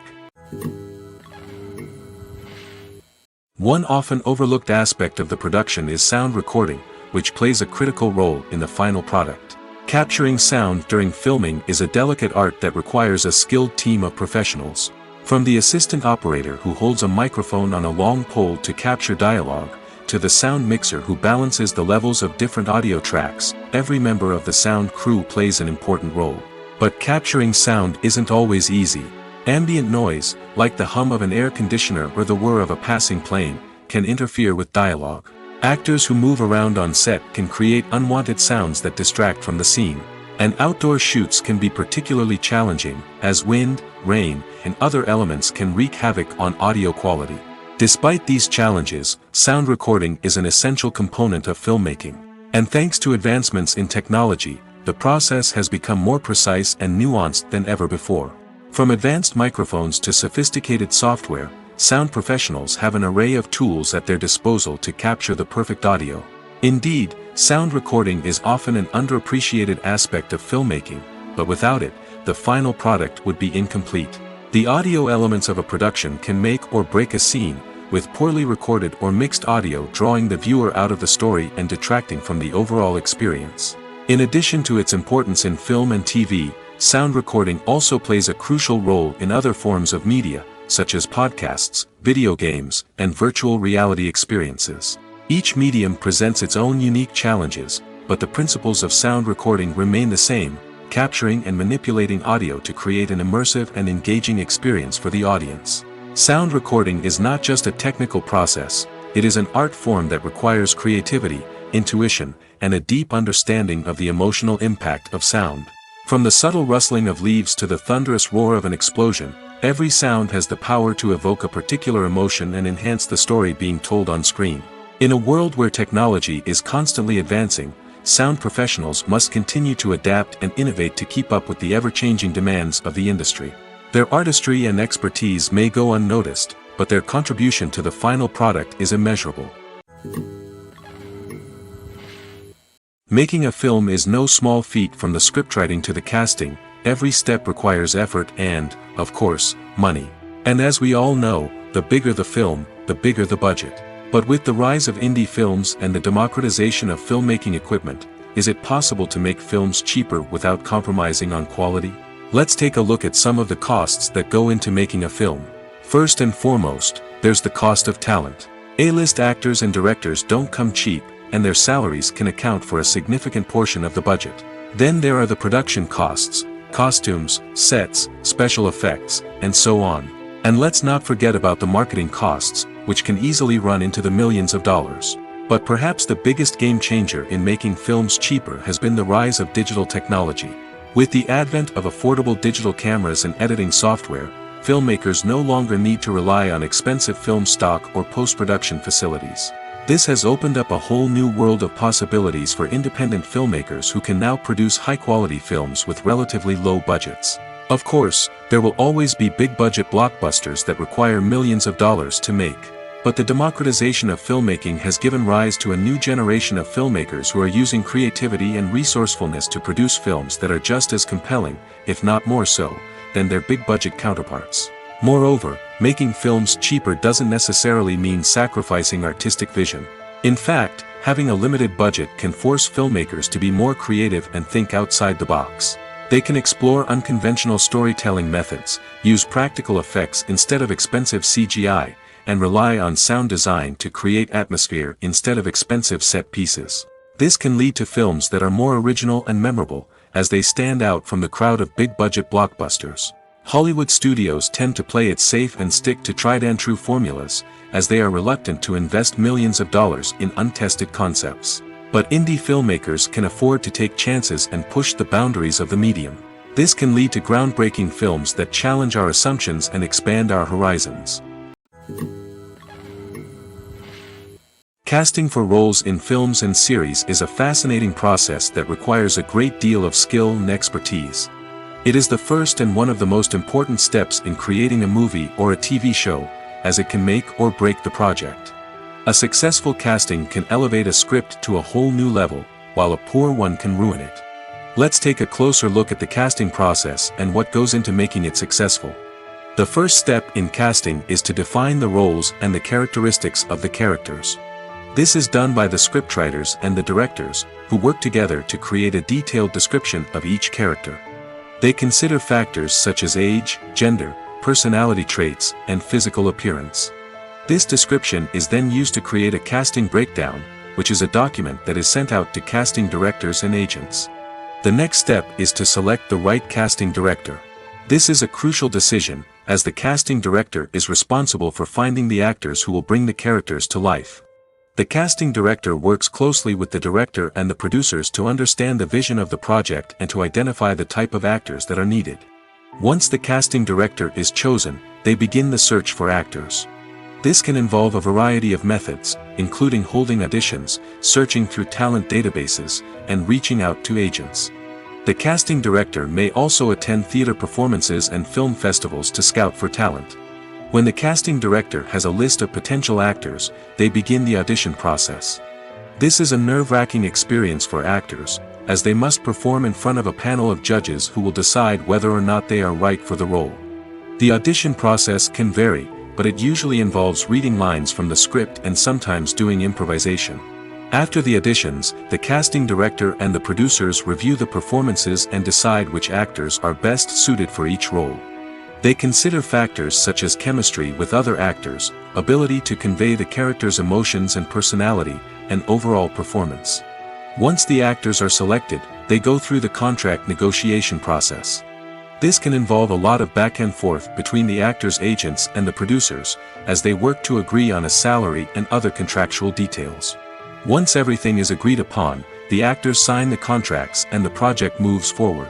[SPEAKER 1] One often overlooked aspect of the production is sound recording, which plays a critical role in the final product. Capturing sound during filming is a delicate art that requires a skilled team of professionals. From the assistant operator who holds a microphone on a long pole to capture dialogue, to the sound mixer who balances the levels of different audio tracks, every member of the sound crew plays an important role. But capturing sound isn't always easy. Ambient noise, like the hum of an air conditioner or the whir of a passing plane, can interfere with dialogue. Actors who move around on set can create unwanted sounds that distract from the scene. And outdoor shoots can be particularly challenging, as wind, rain, and other elements can wreak havoc on audio quality. Despite these challenges, sound recording is an essential component of filmmaking. And thanks to advancements in technology, the process has become more precise and nuanced than ever before. From advanced microphones to sophisticated software, sound professionals have an array of tools at their disposal to capture the perfect audio. Indeed, sound recording is often an underappreciated aspect of filmmaking, but without it, the final product would be incomplete. The audio elements of a production can make or break a scene, with poorly recorded or mixed audio drawing the viewer out of the story and detracting from the overall experience. In addition to its importance in film and TV, sound recording also plays a crucial role in other forms of media, such as podcasts, video games, and virtual reality experiences. Each medium presents its own unique challenges, but the principles of sound recording remain the same, capturing and manipulating audio to create an immersive and engaging experience for the audience. Sound recording is not just a technical process, it is an art form that requires creativity, intuition, and a deep understanding of the emotional impact of sound. From the subtle rustling of leaves to the thunderous roar of an explosion, Every sound has the power to evoke a particular emotion and enhance the story being told on screen. In a world where technology is constantly advancing, sound professionals must continue to adapt and innovate to keep up with the ever-changing demands of the industry. Their artistry and expertise may go unnoticed, but their contribution to the final product is immeasurable. Making a film is no small feat. From the scriptwriting to the casting, every step requires effort and, of course, money. And as we all know, the bigger the film, the bigger the budget. But with the rise of indie films and the democratization of filmmaking equipment, is it possible to make films cheaper without compromising on quality? Let's take a look at some of the costs that go into making a film. First and foremost, there's the cost of talent. A-list actors and directors don't come cheap, and their salaries can account for a significant portion of the budget. Then there are the production costs, costumes, sets, special effects, and so on. And let's not forget about the marketing costs, which can easily run into the millions of dollars. But perhaps the biggest game changer in making films cheaper has been the rise of digital technology. With the advent of affordable digital cameras and editing software, filmmakers no longer need to rely on expensive film stock or post-production facilities. This has opened up a whole new world of possibilities for independent filmmakers who can now produce high-quality films with relatively low budgets. Of course, there will always be big-budget blockbusters that require millions of dollars to make. But the democratization of filmmaking has given rise to a new generation of filmmakers who are using creativity and resourcefulness to produce films that are just as compelling, if not more so, than their big-budget counterparts. Moreover, making films cheaper doesn't necessarily mean sacrificing artistic vision. In fact, having a limited budget can force filmmakers to be more creative and think outside the box. They can explore unconventional storytelling methods, use practical effects instead of expensive CGI, and rely on sound design to create atmosphere instead of expensive set pieces. This can lead to films that are more original and memorable, as they stand out from the crowd of big-budget blockbusters. Hollywood studios tend to play it safe and stick to tried-and-true formulas, as they are reluctant to invest millions of dollars in untested concepts. But indie filmmakers can afford to take chances and push the boundaries of the medium. This can lead to groundbreaking films that challenge our assumptions and expand our horizons. Casting for roles in films and series is a fascinating process that requires a great deal of skill and expertise. It is the first and one of the most important steps in creating a movie or a TV show, as it can make or break the project. A successful casting can elevate a script to a whole new level, while a poor one can ruin it. Let's take a closer look at the casting process and what goes into making it successful. The first step in casting is to define the roles and the characteristics of the characters. This is done by the scriptwriters and the directors, who work together to create a detailed description of each character. They consider factors such as age, gender, personality traits, and physical appearance. This description is then used to create a casting breakdown, which is a document that is sent out to casting directors and agents. The next step is to select the right casting director. This is a crucial decision, as the casting director is responsible for finding the actors who will bring the characters to life. The casting director works closely with the director and the producers to understand the vision of the project and to identify the type of actors that are needed. Once the casting director is chosen, they begin the search for actors. This can involve a variety of methods, including holding auditions, searching through talent databases, and reaching out to agents. The casting director may also attend theater performances and film festivals to scout for talent. When the casting director has a list of potential actors, they begin the audition process. This is a nerve-wracking experience for actors, as they must perform in front of a panel of judges who will decide whether or not they are right for the role. The audition process can vary, but it usually involves reading lines from the script and sometimes doing improvisation. After the auditions, the casting director and the producers review the performances and decide which actors are best suited for each role. They consider factors such as chemistry with other actors, ability to convey the character's emotions and personality, and overall performance. Once the actors are selected, they go through the contract negotiation process. This can involve a lot of back and forth between the actors' agents and the producers, as they work to agree on a salary and other contractual details. Once everything is agreed upon, the actors sign the contracts and the project moves forward.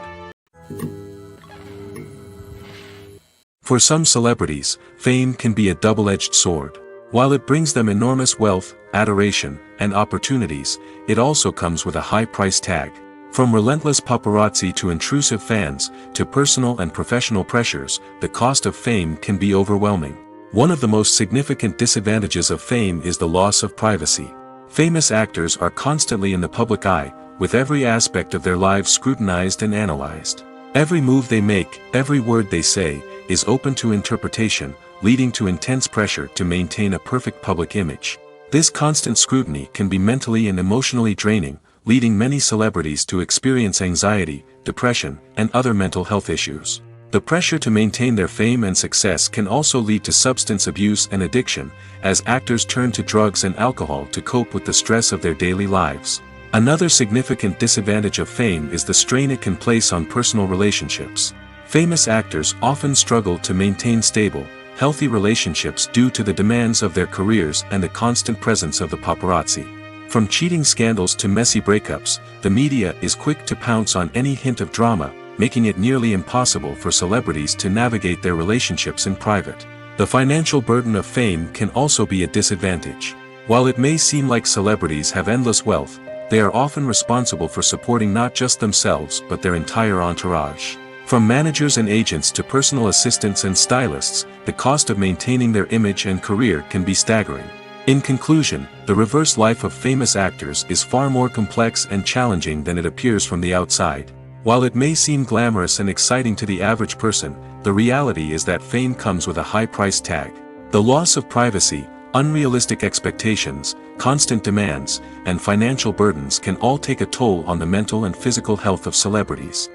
[SPEAKER 1] For some celebrities, fame can be a double-edged sword. While it brings them enormous wealth, adoration, and opportunities, it also comes with a high price tag. From relentless paparazzi to intrusive fans, to personal and professional pressures, the cost of fame can be overwhelming. One of the most significant disadvantages of fame is the loss of privacy. Famous actors are constantly in the public eye, with every aspect of their lives scrutinized and analyzed. Every move they make, every word they say, is open to interpretation, leading to intense pressure to maintain a perfect public image. This constant scrutiny can be mentally and emotionally draining, leading many celebrities to experience anxiety, depression, and other mental health issues. The pressure to maintain their fame and success can also lead to substance abuse and addiction, as actors turn to drugs and alcohol to cope with the stress of their daily lives. Another significant disadvantage of fame is the strain it can place on personal relationships. Famous actors often struggle to maintain stable, healthy relationships due to the demands of their careers and the constant presence of the paparazzi. From cheating scandals to messy breakups, the media is quick to pounce on any hint of drama, making it nearly impossible for celebrities to navigate their relationships in private. The financial burden of fame can also be a disadvantage. While it may seem like celebrities have endless wealth, they are often responsible for supporting not just themselves but their entire entourage. From managers and agents to personal assistants and stylists, the cost of maintaining their image and career can be staggering. In conclusion, the reverse life of famous actors is far more complex and challenging than it appears from the outside. While it may seem glamorous and exciting to the average person, the reality is that fame comes with a high price tag. The loss of privacy, unrealistic expectations, constant demands, and financial burdens can all take a toll on the mental and physical health of celebrities.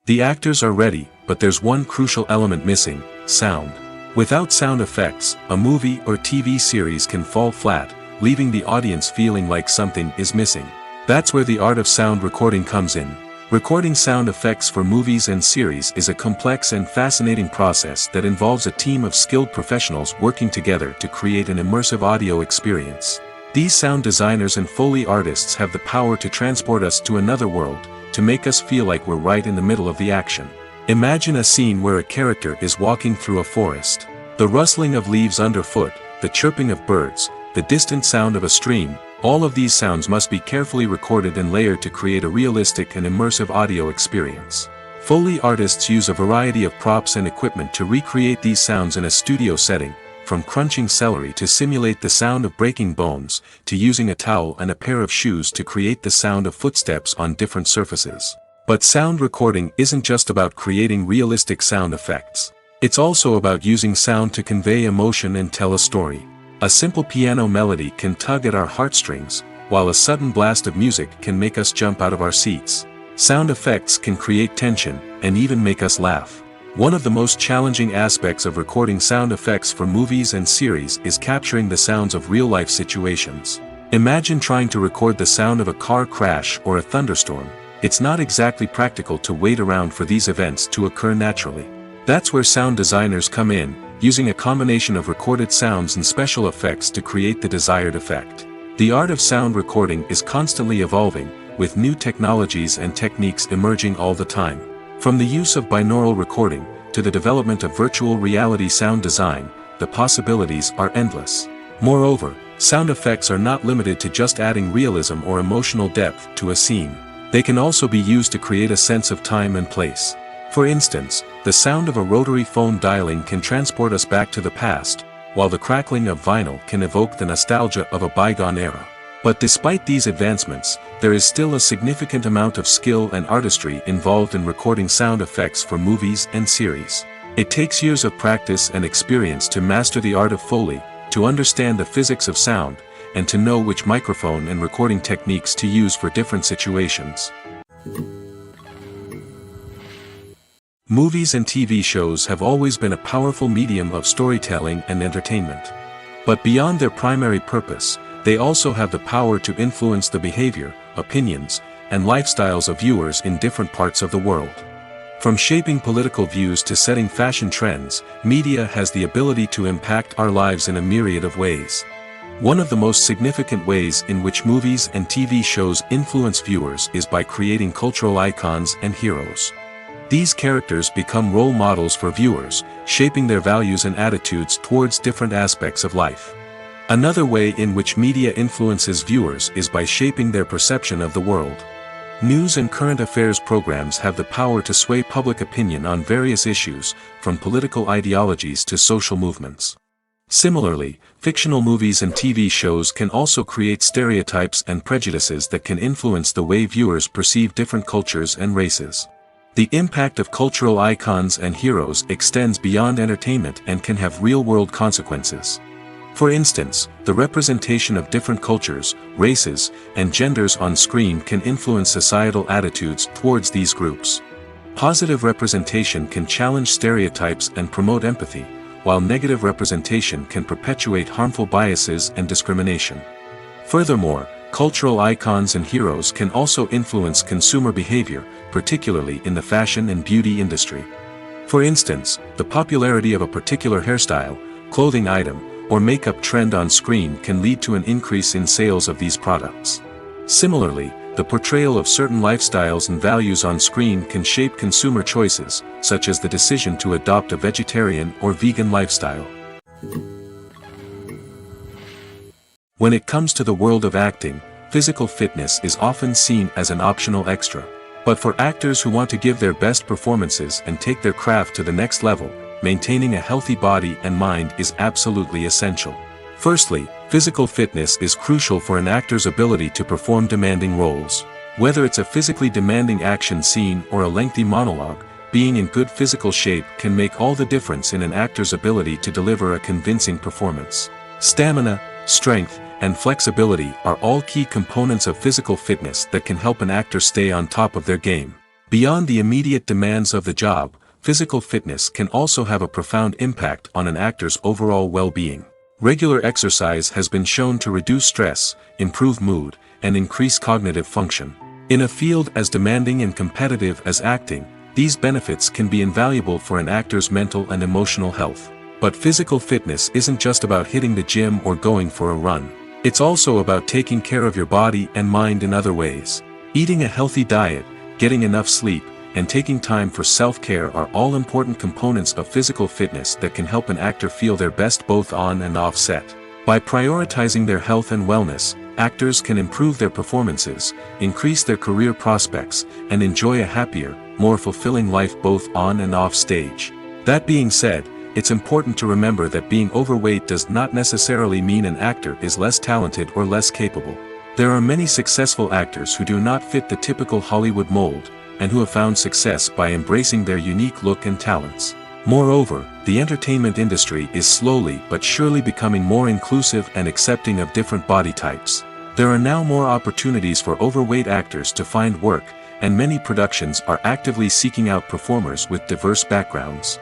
[SPEAKER 1] The actors are ready, but there's one crucial element missing: sound. Without sound effects, a movie or TV series can fall flat, leaving the audience feeling like something is missing. That's where the art of sound recording comes in. Recording sound effects for movies and series is a complex and fascinating process that involves a team of skilled professionals working together to create an immersive audio experience. These sound designers and Foley artists have the power to transport us to another world, to make us feel like we're right in the middle of the action. Imagine a scene where a character is walking through a forest. The rustling of leaves underfoot, the chirping of birds, the distant sound of a stream, all of these sounds must be carefully recorded and layered to create a realistic and immersive audio experience. Foley artists use a variety of props and equipment to recreate these sounds in a studio setting, from crunching celery to simulate the sound of breaking bones, to using a towel and a pair of shoes to create the sound of footsteps on different surfaces. But sound recording isn't just about creating realistic sound effects. It's also about using sound to convey emotion and tell a story. A simple piano melody can tug at our heartstrings, while a sudden blast of music can make us jump out of our seats. Sound effects can create tension, and even make us laugh. One of the most challenging aspects of recording sound effects for movies and series is capturing the sounds of real-life situations. Imagine trying to record the sound of a car crash or a thunderstorm. It's not exactly practical to wait around for these events to occur naturally. That's where sound designers come in, using a combination of recorded sounds and special effects to create the desired effect. The art of sound recording is constantly evolving, with new technologies and techniques emerging all the time. From the use of binaural recording, to the development of virtual reality sound design, the possibilities are endless. Moreover, sound effects are not limited to just adding realism or emotional depth to a scene. They can also be used to create a sense of time and place. For instance, the sound of a rotary phone dialing can transport us back to the past, while the crackling of vinyl can evoke the nostalgia of a bygone era. But despite these advancements, there is still a significant amount of skill and artistry involved in recording sound effects for movies and series. It takes years of practice and experience to master the art of Foley, to understand the physics of sound, and to know which microphone and recording techniques to use for different situations. Movies and TV shows have always been a powerful medium of storytelling and entertainment. But beyond their primary purpose, they also have the power to influence the behavior, opinions, and lifestyles of viewers in different parts of the world. From shaping political views to setting fashion trends, media has the ability to impact our lives in a myriad of ways. One of the most significant ways in which movies and TV shows influence viewers is by creating cultural icons and heroes. These characters become role models for viewers, shaping their values and attitudes towards different aspects of life. Another way in which media influences viewers is by shaping their perception of the world. News and current affairs programs have the power to sway public opinion on various issues, from political ideologies to social movements. Similarly, fictional movies and TV shows can also create stereotypes and prejudices that can influence the way viewers perceive different cultures and races. The impact of cultural icons and heroes extends beyond entertainment and can have real-world consequences. For instance, the representation of different cultures, races, and genders on screen can influence societal attitudes towards these groups. Positive representation can challenge stereotypes and promote empathy, while negative representation can perpetuate harmful biases and discrimination. Furthermore, cultural icons and heroes can also influence consumer behavior, particularly in the fashion and beauty industry. For instance, the popularity of a particular hairstyle, clothing item, or makeup trend on screen can lead to an increase in sales of these products. Similarly, the portrayal of certain lifestyles and values on screen can shape consumer choices, such as the decision to adopt a vegetarian or vegan lifestyle. When it comes to the world of acting, physical fitness is often seen as an optional extra. But for actors who want to give their best performances and take their craft to the next level, maintaining a healthy body and mind is absolutely essential. Firstly, physical fitness is crucial for an actor's ability to perform demanding roles. Whether it's a physically demanding action scene or a lengthy monologue, being in good physical shape can make all the difference in an actor's ability to deliver a convincing performance. Stamina, strength, and flexibility are all key components of physical fitness that can help an actor stay on top of their game. Beyond the immediate demands of the job, physical fitness can also have a profound impact on an actor's overall well-being. Regular exercise has been shown to reduce stress, improve mood, and increase cognitive function. In a field as demanding and competitive as acting, these benefits can be invaluable for an actor's mental and emotional health. But physical fitness isn't just about hitting the gym or going for a run. It's also about taking care of your body and mind in other ways. Eating a healthy diet, getting enough sleep, and taking time for self-care are all important components of physical fitness that can help an actor feel their best both on and off set. By prioritizing their health and wellness, actors can improve their performances, increase their career prospects, and enjoy a happier, more fulfilling life both on and off stage. That being said, it's important to remember that being overweight does not necessarily mean an actor is less talented or less capable. There are many successful actors who do not fit the typical Hollywood mold, and who have found success by embracing their unique look and talents. Moreover, the entertainment industry is slowly but surely becoming more inclusive and accepting of different body types. There are now more opportunities for overweight actors to find work, and many productions are actively seeking out performers with diverse backgrounds.